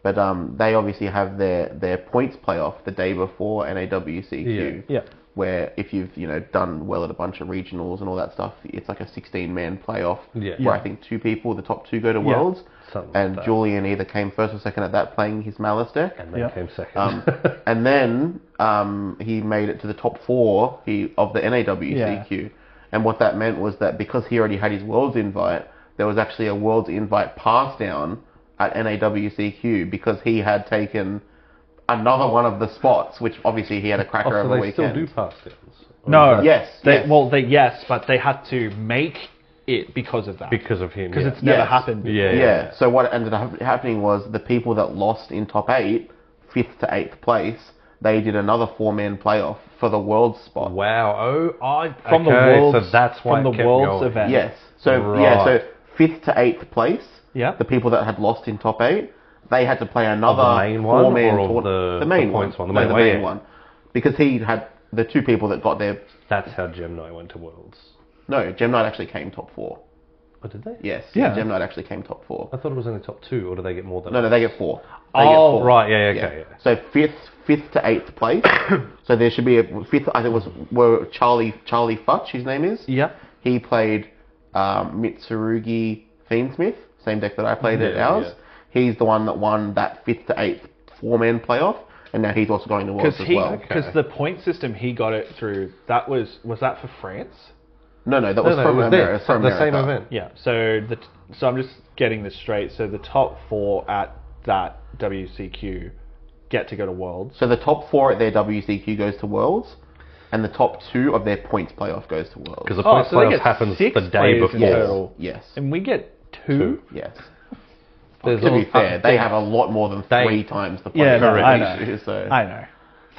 But they obviously have their points playoff the day before NAWCQ. Yeah. Where if you've done well at a bunch of regionals and all that stuff, it's like a 16-man playoff. Yeah. Where Yeah. I think 2 people, the top 2 go to Yeah. Worlds. Something And like that. Julian either came first or second at that playing his Malice deck. And then Yeah. came second. And then he made it to the top 4 of the NAWCQ. And what that meant was that because he already had his Worlds invite, there was actually a Worlds invite pass down at NAWCQ because he had taken another one of the spots, which obviously he had a cracker so over the they weekend. still do pass downs. No. Yes, yes. Yes, but they had to make it because of that. Because of him. Because Yeah. it's never Yes. happened before. Yeah. Yeah, so what ended up happening was the people that lost in top 8, 5th to 8th place, they did another 4-man playoff for the World spot. Wow. From the okay, Worlds, so that's why from it the kept Worlds going. event. Yes. So Right. yeah, so 5th to 8th place, Yeah. the people that had lost in top 8, they had to play another Of the main one, four-man or of tournament. the main points one? The No, main the one, main yeah. one. Because he had the 2 people that got there. That's how Gemini went to Worlds. No, Gem Knight actually came top 4. Oh, did they? Yes, Yeah. Gem Knight actually came top 4. I thought it was only top 2, or do they get more than? No, they get 4. They Oh, get 4. right, yeah, okay, yeah. So 5th to 8th place. So there should be a 5th. I think were Charlie Futch. His name is. Yeah. He played Mitsurugi Fiendsmith, same deck that I played at ours. Yeah. He's the one that won that 5th to 8th 4-man playoff, and now he's also going to Worlds as well. Because the point system he got it through, that was that for France? No, that was No, from it was America. there, From the same America. event. Yeah. So I'm just getting this straight. So the top 4 at that WCQ get to go to Worlds. So the top 4 at their WCQ goes to Worlds, and the top 2 of their points playoff goes to Worlds. Because the points so they playoff get happens 6 the day players in before. total. Yes. And we get 2? Yes. There's To be all- fair, they have a lot more than They- 3 times the Yeah, players. no, I each, know. So, I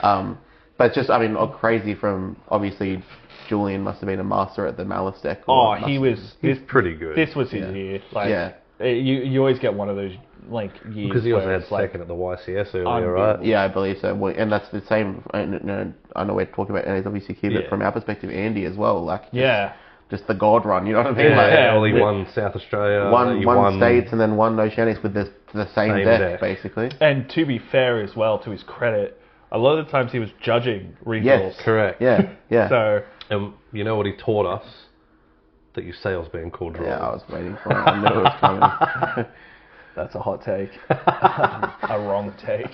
know. but just, I mean, crazy from, obviously, Julian must have been a master at the Malice deck. Oh, must he have- was. He's pretty good. This was his Yeah. year. Like, Yeah. You always get one of those like years Because he also where had it's like, second at the YCS earlier, unbelievable. right? Yeah, I believe so. Well, and that's the same. I know we're talking about NAWCQ, but Yeah. from our perspective, Andy as well. Like, just the God run. You know what I mean? Yeah, Like, well, he with- won South Australia. he one states and then one Oceanics with the same Same deck, deck. basically. And to be fair as well, to his credit, a lot of the times he was judging regionals. Yes, Correct. Yeah, yeah. So And you know what he taught us? That your sales being called wrong. Yeah, I was waiting for it. I knew it was coming. that's a hot take, a wrong take.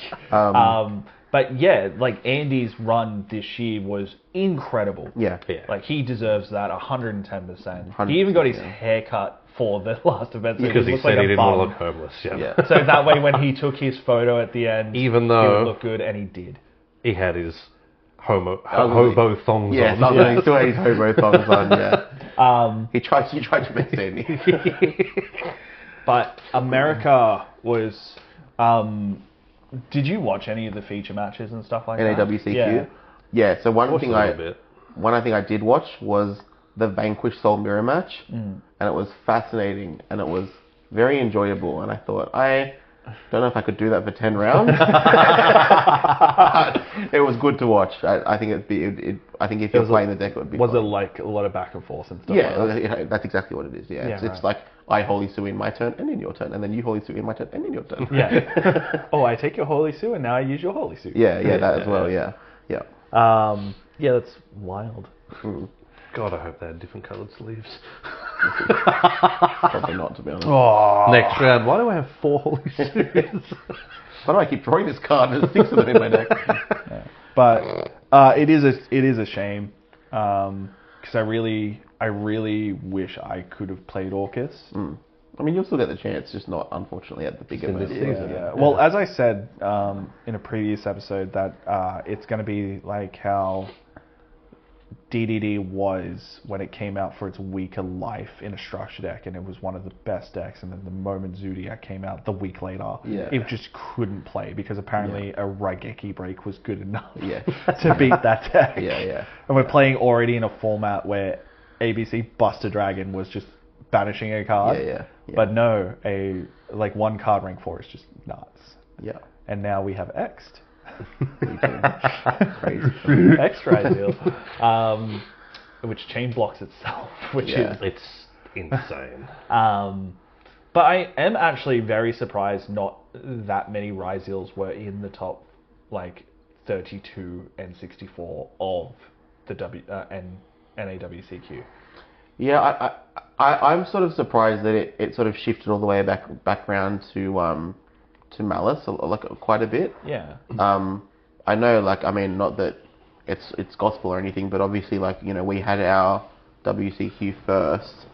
But yeah, like Andy's run this year was incredible. Yeah. Yeah. Like he deserves that 110%. He even got his hair cut for the last event. So Because he he looked said like he a didn't want to bum. look homeless. Yeah. Yeah. So that way when he took his photo at the end, Even he though- would look good, and he did. He had his hobo thongs Yes, on. he still had his hobo thongs on, yeah. He tried to make Sandy. But America was... did you watch any of the feature matches and stuff like that? NAWCQ? Yeah. Yeah, so one Watched thing a little bit. I did watch was the Vanquish Soul Mirror match, and it was fascinating, and it was very enjoyable, and I thought, I don't know if I could do that for 10 rounds. It was good to watch. I think I think if you're playing the deck, it would be Was fun. it like a lot of back and forth and stuff Yeah, like that? that's exactly what it is. Yeah, Yeah, it's like I Holy Sue in my turn, and in your turn, and then you Holy Sue in my turn, and in your turn. Yeah. Oh, I take your Holy Sue, and now I use your Holy Sue. yeah, that as well. Yeah, yeah. Yeah, that's wild. God, I hope they had different coloured sleeves. Probably not, to be honest. Oh, Next round, why do I have 4 holy suits? Why do I keep drawing this card? There's 6 of them in my deck. but it is a shame because I really wish I could have played Orcus. I mean, you'll still get the chance, just not, unfortunately, at the big in this event. season. Yeah. Well, as I said in a previous episode, that it's going to be like how DDD was when it came out for its weaker life in a structure deck, and it was one of the best decks. And then the moment Zodiac came out, the week later, Yeah. it just couldn't play because apparently a Raigeki break was good enough Yeah. to beat that deck. Yeah. And we're playing already in a format where ABC Buster Dragon was just banishing a card. Yeah. But no, one card rank 4 is just nuts. Yeah. And now we have X'd. Crazy. Extra ideal. Which chain blocks itself, which Yeah. is... It's insane. But I am actually very surprised not that many Ryzeals were in the top 32 and 64 of the NAWCQ. Yeah, I'm sort of surprised that it sort of shifted all the way back round to Malice, quite a bit. Yeah. I know, not that it's gospel or anything, but obviously, we had our WCQ first,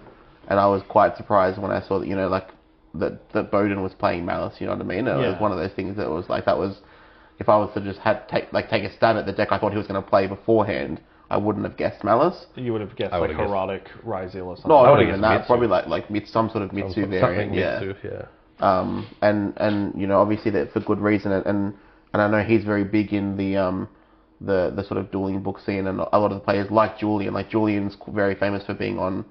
and I was quite surprised when I saw that, that Bowden was playing Malice. You know what I mean? It was one of those things that was if I was to just take a stab at the deck I thought he was going to play beforehand, I wouldn't have guessed Malice. You would have guessed I would have Heroic Ryzeal or something. No, I not would've even guessed that. Mitsu. Probably some sort of Mitsu variant. Yeah. Mitsu, yeah. And obviously that for good reason, and I know he's very big in the sort of dueling book scene, and a lot of the players like Julian. Julian's very famous for being on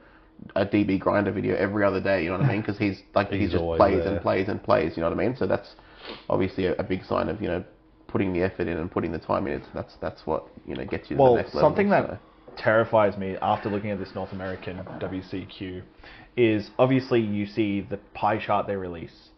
a DB grinder video every other day. You know what I mean? Because he just always plays there. and plays and plays. You know what I mean? So that's obviously a big sign of putting the effort in and putting the time in. That's what gets you to the next level. Something that terrifies me after looking at this North American WCQ is obviously you see the pie chart they release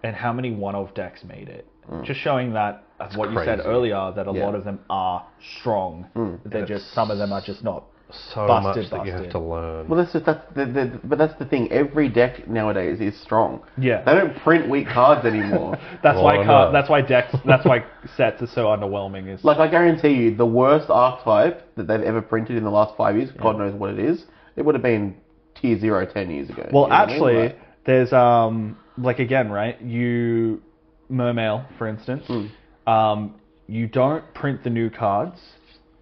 and how many one-off decks made it. Just showing that, as what you said crazy. earlier, that a lot of them are strong. They're just, some of them are just not So busted. much that you have to learn. Well, that's the thing. Every deck nowadays is strong. Yeah. They don't print weak cards anymore. That's Well, no. that's why decks, that's why sets are so underwhelming. Is Like, I guarantee you, the worst archetype that they've ever printed in the last 5 years, God knows what it is, it would have been Tier 0 10 years ago. Well, You know what I mean? actually, Like, there's like again, right? You Mermail, for instance, you don't print the new cards.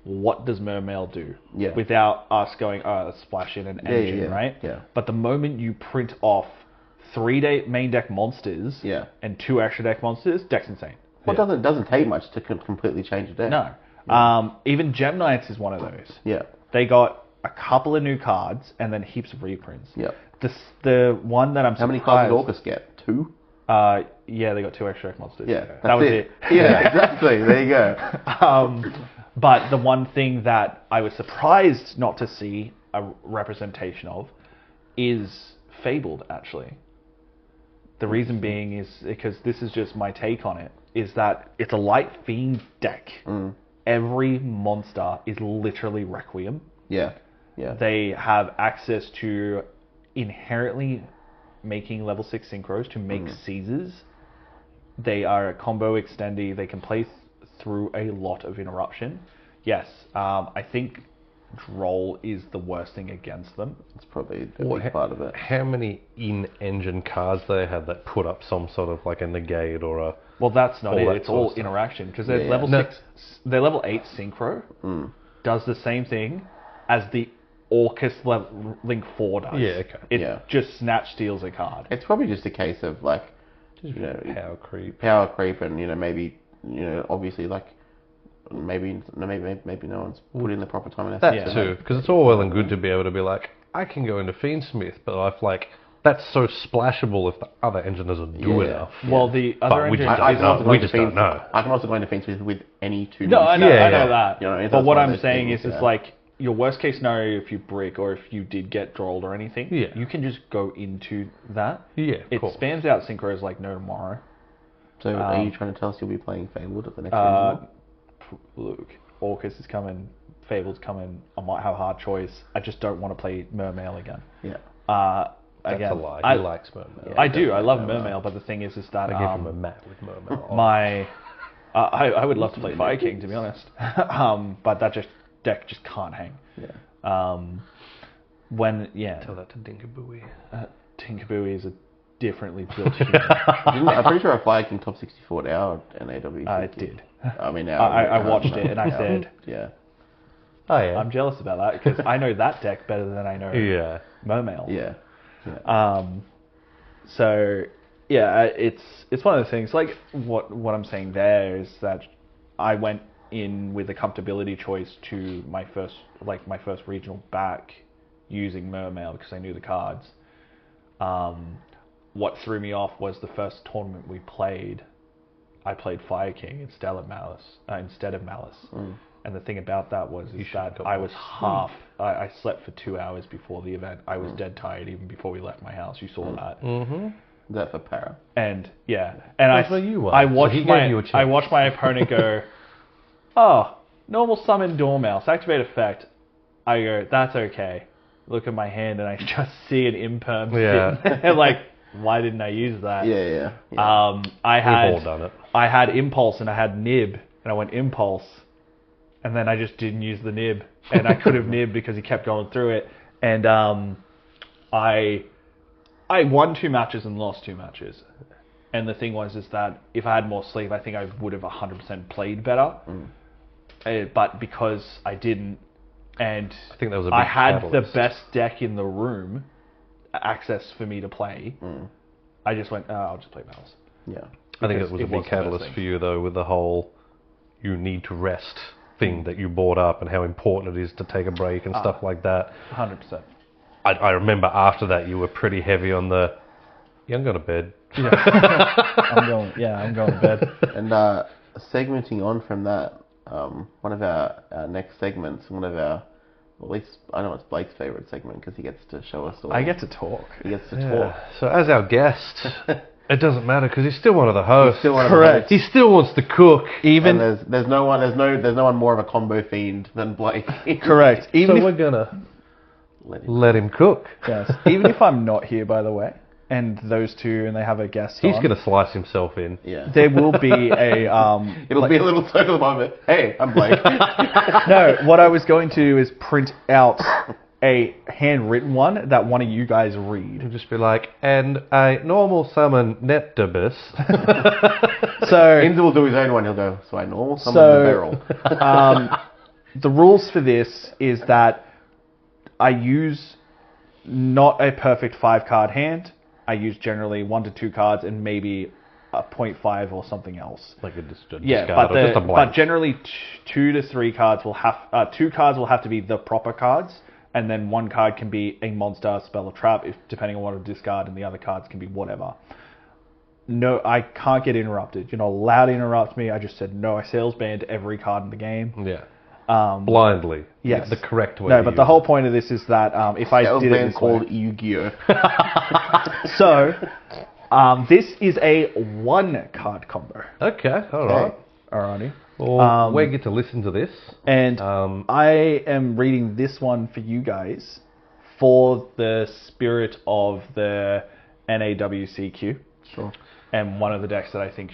What does Mermail do? Yeah. Without us going, oh, let's splash in an engine, right? Yeah. But the moment you print off 3 main deck monsters Yeah. and 2 extra deck monsters, deck's insane. Well, it doesn't take much to completely change a deck. No. Even Gem Knights is one of those. Yeah. They got a couple of new cards and then heaps of reprints. Yeah. The one that I'm How many surprised... cards did Orcus get? 2? Yeah, they got 2 extra deck monsters. Yeah. That was it. Yeah, exactly. There you go. But the one thing that I was surprised not to see a representation of is Fabled, actually. The reason being is because this is just my take on it, is that it's a light fiend deck. Every monster is literally Requiem. Yeah. Yeah. They have access to inherently making level 6 synchros to make Caesars. They are a combo extendee. They can play through a lot of interruption. Yes, I think Droll is the worst thing against them. It's probably a big part of it. How many in-engine cards they have that put up some sort of like a negate or a... Well, that's not All it. that It's sort all of stuff. interaction because they're Yeah, level yeah. 6. Their level 8 synchro does the same thing as the Orcus Link 4 does. Yeah, okay. It just snatch steals a card. It's probably just a case of like, Power creep. power creep, and maybe obviously like maybe no one's put in the proper time and effort. That to too, because it's all well and good to be able to be like, I can go into Fiendsmith, but I've like, that's so splashable if the other engine doesn't do Yeah. enough. Well, the other we engine... just I don't can know. also go We into just don't Fiends- know. I can also go into Fiends with any 2 No, I know, Yeah, I know yeah. that. You know, that's but what one of I'm those saying things, is, it's yeah. like your worst case scenario if you brick or if you did get drolled or anything, Yeah. you can just go into that. Yeah, It cool. spams out synchros like no tomorrow. So are you trying to tell us you'll be playing Fabled at the next Look, Orcus is coming, Fable's coming. I might have a hard choice. I just don't want to play Mermail again. Yeah. That's Again, a lie. I He likes Mermail. I do. I love Mermail, but the thing is that I give him a mat with Mermail. on. I would love to play Fire King, to be honest. But that deck just can't hang. Yeah. Tell that to Dinkabooey. Tinkerboo is a differently built human. I'm pretty sure a Fire King top 64 hour and AW. It did. I mean, I watched it and I said, yeah. Oh yeah. I'm jealous about that because I know that deck better than I know yeah. Mermail. Yeah. So yeah, it's one of those things. Like what I'm saying there is that I went in with a comfortability choice to my first regional back using Mermail because I knew the cards. What threw me off was the first tournament we played. I played Fire King instead of Malice. And the thing about that was that I was I slept for 2 hours before the event. I was dead tired even before we left my house. You saw that. Mm-hmm. Is that for para? And yeah, and That's where you were. I So watched he gave you a chance. I watched my opponent go, oh, normal summon Dormouse, activate effect. I go, that's okay. Look at my hand and I just see an imperm sitting there, like, why didn't I use that? Yeah. We've all done it. I had Impulse and I had Nib, and I went Impulse, and then I just didn't use the Nib, and I could have Nib because he kept going through it, and I won 2 matches and lost 2 matches, and the thing was that if I had more sleep, I think I would have 100% played better, but because I didn't, and I think that was a big I had catalyst. the best deck in the room, access for me to play. I just went, I'll just play Malice. Yeah. I think Because it was it a big was the best catalyst thing. for you though, with the whole you need to rest thing that you brought up and how important it is to take a break and stuff like that. 100%. I remember after that you were pretty heavy on the. Yeah, I'm going to bed. I'm going to bed. And segmenting on from that, one of our next segments, at least I know it's Blake's favourite segment because he gets to show us all. I get to talk. He gets to talk. So as our guest, it doesn't matter because he's still one of the hosts. He's still one of the Correct. He still wants to cook. Even And there's no one more of a combo fiend than Blake. correct. Even So if we're gonna Let him. let him cook. yes, even if I'm not here, by the way, and those two, and they have a guest He's on, gonna slice himself in. Yeah. there will be a It'll be a little circle moment. Hey, I'm Blake. no. What I was going to do is print out a handwritten one that one of you guys read. He'll just be like, and a normal summon Neptibus. So Inza will do his own one. He'll go, so I normal summon the barrel. the rules for this is that I use not a perfect 5-card hand. I use generally 1 to 2 cards and maybe a 0.5 or something else. Like a discard Yeah, or just a blank. but generally 2 to 3 cards will have 2 cards will have to be the proper cards, and then 1 card can be a monster, spell, or trap, if depending on what I discard, and the other cards can be whatever. No, I can't get interrupted. You're not allowed to interrupt me. I just said no. I sales banned every card in the game. Yeah. Blindly. Yes. The correct way. No, to but use the whole point of this is that if I That was did it band this called way, Yu-Gi-Oh. so this is a 1-card combo. it. Okay. All right. Alrighty. Well, we get to listen to this. And I am reading this one for you guys for the spirit of the NAWCQ. Sure. And one of the decks that I think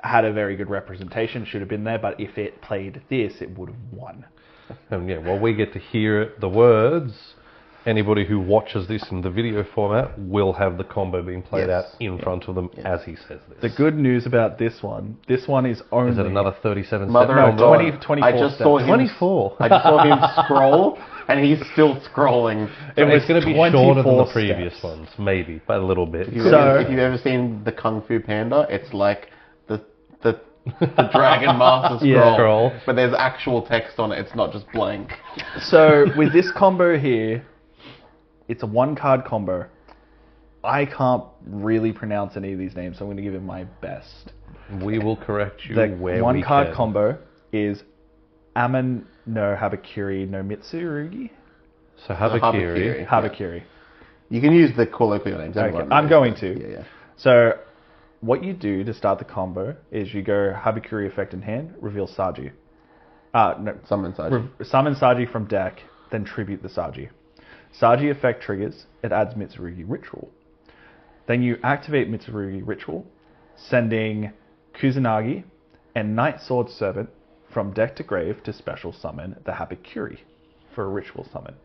had a very good representation, should have been there, but if it played this, it would have won. And yeah, well, we get to hear the words. Anybody who watches this in the video format will have the combo being played Yes. out in front of them as he says this. The good news about this one is only... Is it another 37 Mother step of combo? God. 24 I just saw steps. him. 24. I just saw him scroll, and he's still scrolling. It's going to be shorter than the 24 previous steps. ones, maybe, by a little bit. If So- you've ever seen the Kung Fu Panda, it's like the Dragon Master scroll, Yeah. Scroll. but there's actual text on it. It's not just blank. So with this combo here, it's a 1-card combo. I can't really pronounce any of these names, so I'm going to give it my best. We will correct you The where we 1-card can. combo is Aman no Habakiri no Mitsurugi. So Habakiri. Habakiri. You can use the colloquial names. Okay, everyone I'm knows going that. to. Yeah. So what you do to start the combo is you go Habakiri effect in hand, reveal Saji. No, Summon Saji. summon Saji from deck, then tribute the Saji. Saji effect triggers, it adds Mitsurugi Ritual. Then you activate Mitsurugi Ritual, sending Kusanagi and Night Sword Servant from deck to grave to special summon the Habakiri for a ritual summon.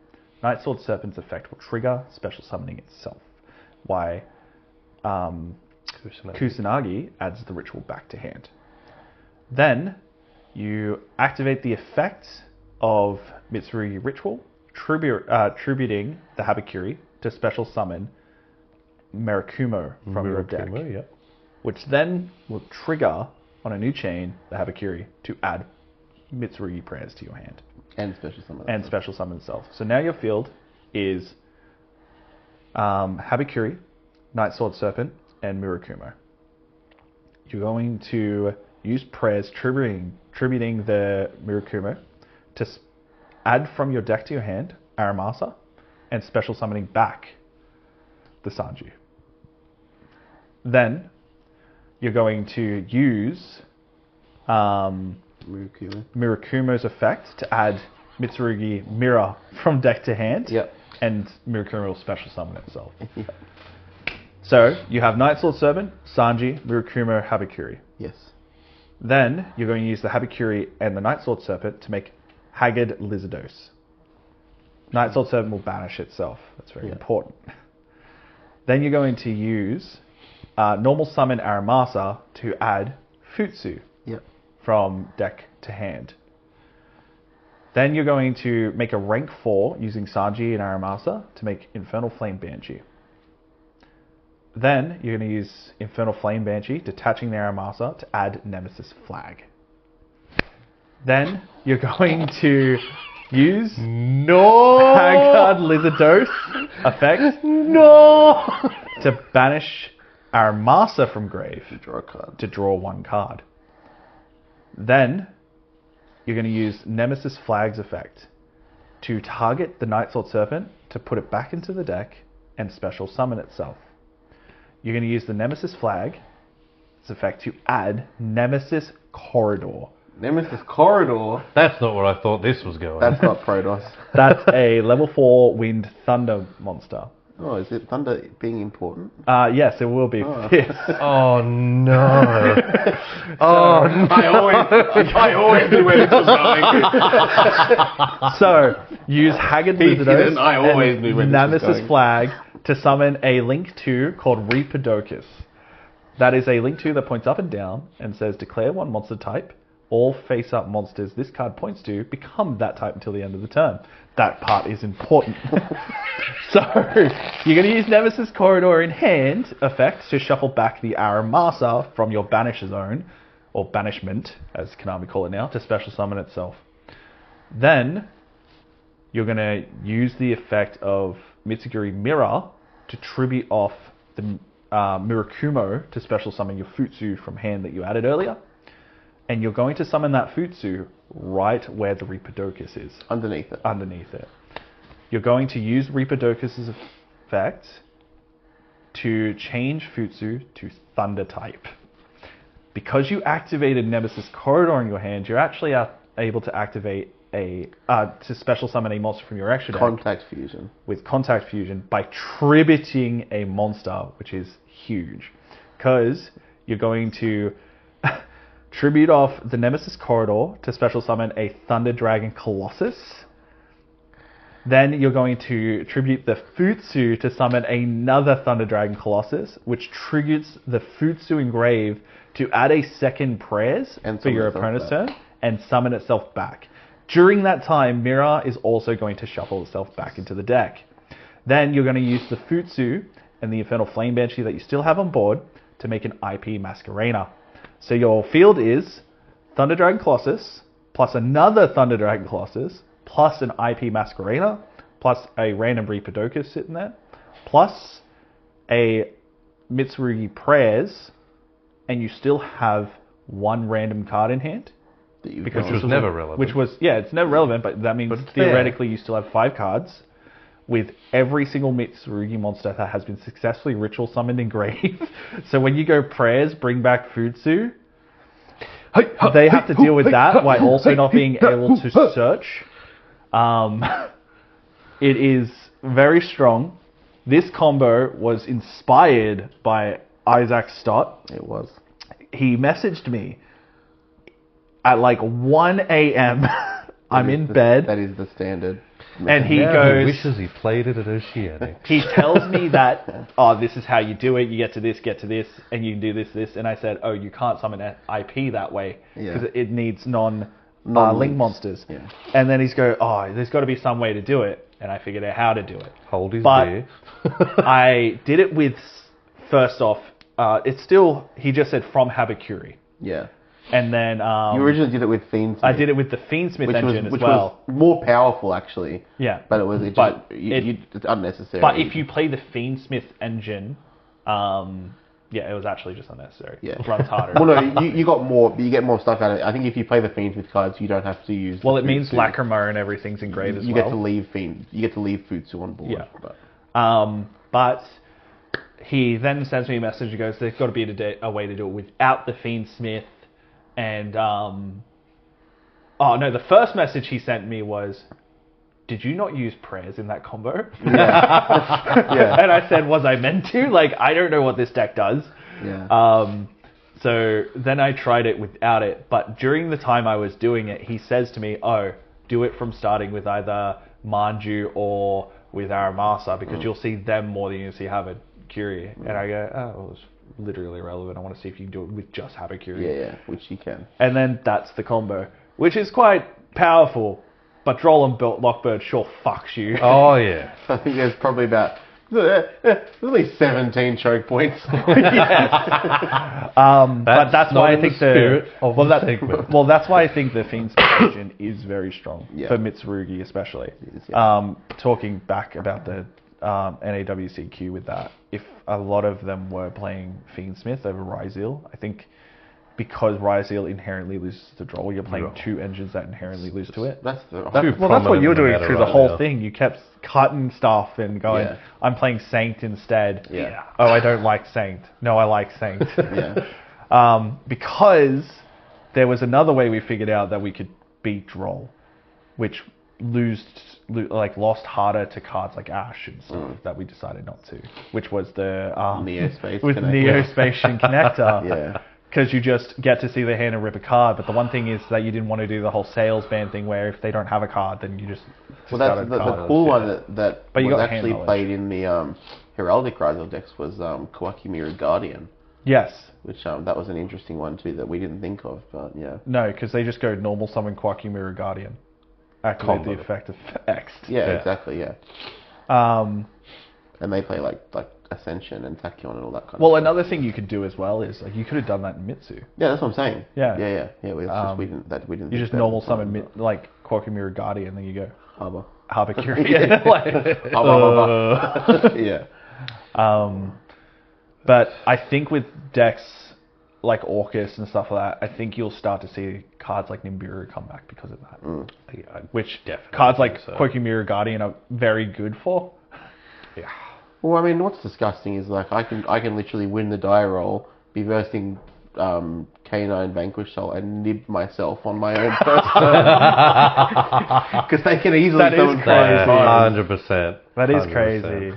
Night Sword Serpent's effect will trigger special summoning itself. Why Kusanagi adds the ritual back to hand. Then you activate the effect of Mitsurugi Ritual, tributing the Habakiri to special summon Mirakumo from your deck, Mirakumo, yep. which then will trigger on a new chain the Habakiri to add Mitsurugi prayers to your hand And special summon. and special summon itself. So now your field is Habakiri, Night Sword Serpent, and Mirakumo. You're going to use prayers tributing the Mirakumo to add from your deck to your hand Aramasa and special summoning back the Sanji. Then you're going to use Mirakumo. Mirakumo's effect to add Mitsurugi Mirror from deck to hand. Yep. And Mirakumo will special summon itself. So you have Night Sword Serpent, Sanji, Mirakumo, Habakiri. Yes. Then you're going to use the Habakiri and the Night Sword Serpent to make Haggard Lizardos. Night Sword Serpent will banish itself. That's very important. Then you're going to use normal summon Aramasa to add Futsu Yep. from deck to hand. Then you're going to make a rank 4 using Sanji and Aramasa to make Infernal Flame Banshee. Then you're going to use Infernal Flame Banshee, detaching the Aramasa to add Nemesis Flag. Then you're going to use No. Haggard Lizardos effect No. to banish Aramasa from grave Draw a card. to draw 1 card. Then you're going to use Nemesis Flag's effect to target the Night Sword Serpent to put it back into the deck and special summon itself. You're going to use the Nemesis Flag's effect to add Nemesis Corridor. Nemesis Corridor. That's not where I thought this was going. That's not Protoss. That's a level 4 Wind Thunder monster. Oh, is it Thunder being important? Yes, it will be. Oh. Yes. Oh no. Oh no. I always knew where this was going. So, use Haggard didn't. Lizardos I always knew where this was Nemesis going. Flag to summon a Link 2 called Reapodocus. That is a Link 2 that points up and down and says declare 1 monster type. All face-up monsters this card points to become that type until the end of the turn. That part is important. So, you're going to use Nemesis Corridor in hand effect to shuffle back the Aramasa from your banish zone, or banishment, as Konami call it now, to special summon itself. Then, you're going to use the effect of Mitsuguri Mirror to tribute off the Mirakumo to special summon your Futsu from hand that you added earlier. And you're going to summon that Futsu right where the Reapodocus is. Underneath it. Underneath it. You're going to use Reapodocus' effect to change Futsu to Thunder type. Because you activated Nemesis Corridor in your hand, you're actually able to activate to special summon a monster from your extra deck Contact Fusion. with Contact Fusion by tributing a monster, which is huge. Because you're going to tribute off the Nemesis Corridor to special summon a Thunder Dragon Colossus. Then you're going to tribute the Futsu to summon another Thunder Dragon Colossus, which triggers the Futsu Engrave to add a second prayers And for your summon opponent's itself turn and summon itself back. During that time, Mirror is also going to shuffle itself back into the deck. Then you're going to use the Futsu and the Infernal Flame Banshee that you still have on board to make an IP Masquerena. So your field is Thunder Dragon Colossus, plus another Thunder Dragon Colossus, plus an IP Masquerena, plus a random Reapodocus sitting there, plus a Mitsurugi Prayers, and you still have 1 random card in hand. Which was never relevant. Which was, yeah, it's never relevant, but that means But it's theoretically you still have 5 cards with every single Mitsurugi monster that has been successfully ritual summoned in grave. So when you go prayers, bring back Futsu, they have to deal with that while also not being able to search. It is very strong. This combo was inspired by Isaac Stott. It was. He messaged me at like 1 a.m. I'm in bed. That is the standard. And he Now goes, he wishes he played it at Oceanic. he tells me that, oh, this is how you do it. You get to this, and you can do this. And I said, oh, you can't summon an IP that way because it needs non-link monsters. Yeah. And then he's go, oh, there's got to be some way to do it. And I figured out how to do it. Hold his But beer. I did it with, first off, it's still, he just said from Habakuri. Yeah. And then You originally did it with Fiendsmith. I did it with the Fiendsmith engine as well. Was more powerful, actually. Yeah. But it's unnecessary. But if you play the Fiendsmith engine, it was actually just unnecessary. Yeah. It runs harder. Well, no, you got more. You get more stuff out of it. I think if you play the Fiendsmith cards, you don't have to use. Well, it means Futsu. Lacrimosa and everything's engraved as You well. get to leave You get to leave Futsu on board. Yeah. But. But he then sends me a message and goes, there's got to be a way to do it without the Fiendsmith. And, the first message he sent me was, did you not use prayers in that combo? Yeah. And I said, was I meant to? Like, I don't know what this deck does. Yeah. So then I tried it without it. But during the time I was doing it, he says to me, oh, do it from starting with either Manju or with Aramasa because you'll see them more than you see Habakuri. And I go, oh, well, it's literally irrelevant. I want to see if you can do it with just Habakuri. Yeah, which you can. And then that's the combo, which is quite powerful. But Droll and Lockbird sure fucks you. Oh, yeah. I think there's probably about There's only 17 choke points. But that's why I think spirit of well, the that, segment. well, that's why I think the Fiend's engine is very strong Yeah. for Mitsurugi, especially. is, yeah. Talking back about the NAWCQ with that, if a lot of them were playing Fiendsmith over Ryzeal, I think because Ryzeal inherently loses to draw, you're playing two engines that inherently lose to it. That's the That's what prominent you were in the doing meta through the right whole now. thing. You kept cutting stuff and going, Yeah. I'm playing Saint instead. Yeah. Oh, I don't like Saint. No, I like Saint. Yeah. Because there was another way we figured out that we could beat Droll, which lost harder to cards like Ash and stuff that we decided not to, which was the Neospace with connector. Neospatian connector. Yeah. Because you just get to see the hand and rip a card, but the one thing is that you didn't want to do the whole sales ban thing where if they don't have a card, then you just Well, that's discard a the card. cool one that But you was got hand actually knowledge. played in the Heraldic Ryzeal decks was Kawakimiru Guardian, Yes. which that was an interesting one too that we didn't think of, but yeah. No, because they just go normal summon Kwakimirror Guardian. Activate Combo. the effect of X. Yeah, Yeah. exactly, yeah. And they play like Ascension and Tachyon and all that kind of Well, stuff. another thing you could do as well is like you could have done that in Mitsu. Yeah, that's what I'm saying. Yeah. Yeah. We didn't. We didn't. You think just that normal at the time, summon like Kwakimirror Guardian, then you go but Harbor. Harbor Curian. Yeah. But I think with decks like Orcus and stuff like that, I think you'll start to see cards like Nibiru come back because of that. Yeah, Which definitely cards like think so. Kwakimirror Guardian are very good for. Yeah. Well, I mean, what's disgusting is like I can literally win the die roll, be versing K9 Vanquish Soul, and nib myself on my own first turn because they can easily That is summon crazy. cards. 100%. That is 100%. crazy.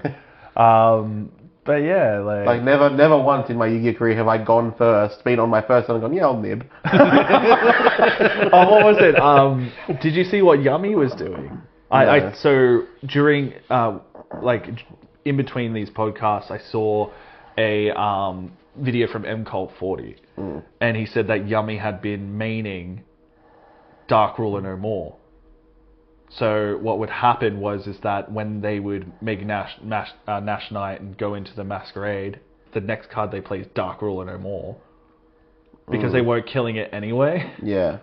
But yeah, Like never once in my Yu-Gi-Oh career have I gone first, been on my first turn and gone, yeah, I'll nib. Oh, what was it? Did you see what Yummy was doing? No. So during in between these podcasts, I saw a video from MCult40, and he said that Yummy had been maining Dark Ruler No More. So what would happen was that when they would make Nash Night and go into the Masquerade, the next card they play is Dark Ruler No More, because they weren't killing it anyway. Yeah.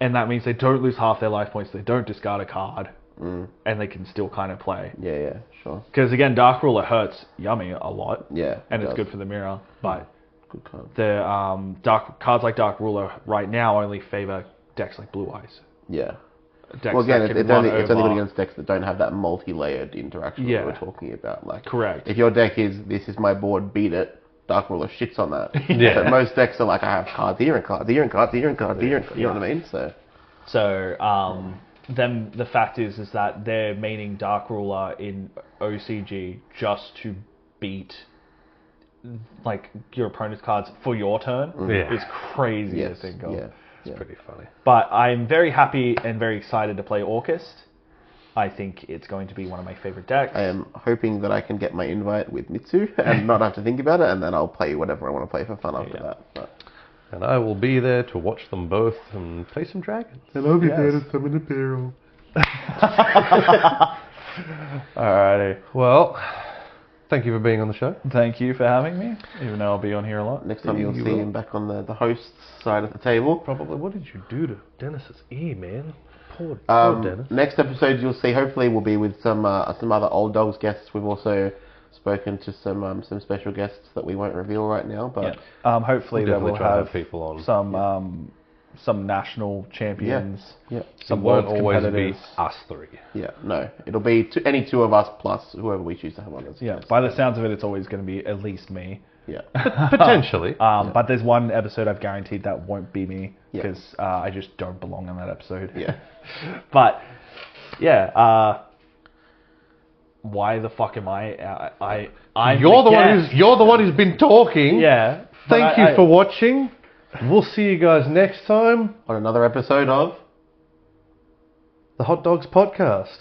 And that means they don't lose half their life points, they don't discard a card, and they can still kind of play. Yeah, sure. Because again, Dark Ruler hurts Yummy a lot, Yeah. and it's does. good for the mirror, but Good card. the cards like Dark Ruler right now only favor decks like Blue Eyes. Yeah. Decks Well, again, that can it's run only good over- against decks that don't have that multi-layered interaction Yeah. that we're talking about. Like, Correct. if your deck is, this is my board, beat it, Dark Ruler shits on that. Yeah. But most decks are like, I have cards here and cards here and cards here and cards here and cards. You know what I mean? So, Then the fact is that they're maining Dark Ruler in OCG just to beat like your opponent's cards for your turn. Yeah. Is crazy yes. to think of. Yeah. It's pretty funny. But I'm very happy and very excited to play Orcus. I think it's going to be one of my favorite decks. I am hoping that I can get my invite with Mitsu and not have to think about it, and then I'll play whatever I want to play for fun after that. But. And I will be there to watch them both and play some dragons. And I'll be there to summon a barrel. Alrighty. Well, thank you for being on the show. Thank you for having me, even though I'll be on here a lot. Next time you'll You see will. him back on the host's side of the table. Probably. What did you do to Dennis's ear, man? Poor Dennis. Next episode you'll see hopefully will be with some other Old Dogs guests. We've also spoken to some special guests that we won't reveal right now, but Hopefully We'll that we'll definitely try to have have people on. some national champions. yeah, Some It won't world always be competitors. us three. yeah, no, it'll be any two of us plus whoever we choose to have on as Yeah, guests. by the sounds of it, it's always going to be at least me. Yeah, Potentially. But there's one episode I've guaranteed that won't be me Yeah. because I just don't belong in that episode. yeah. But yeah, why the fuck am I'm You're the guest. one who's been talking. Yeah. but Thank you for watching. We'll see you guys next time. On another episode of The Hot Dogs Podcast.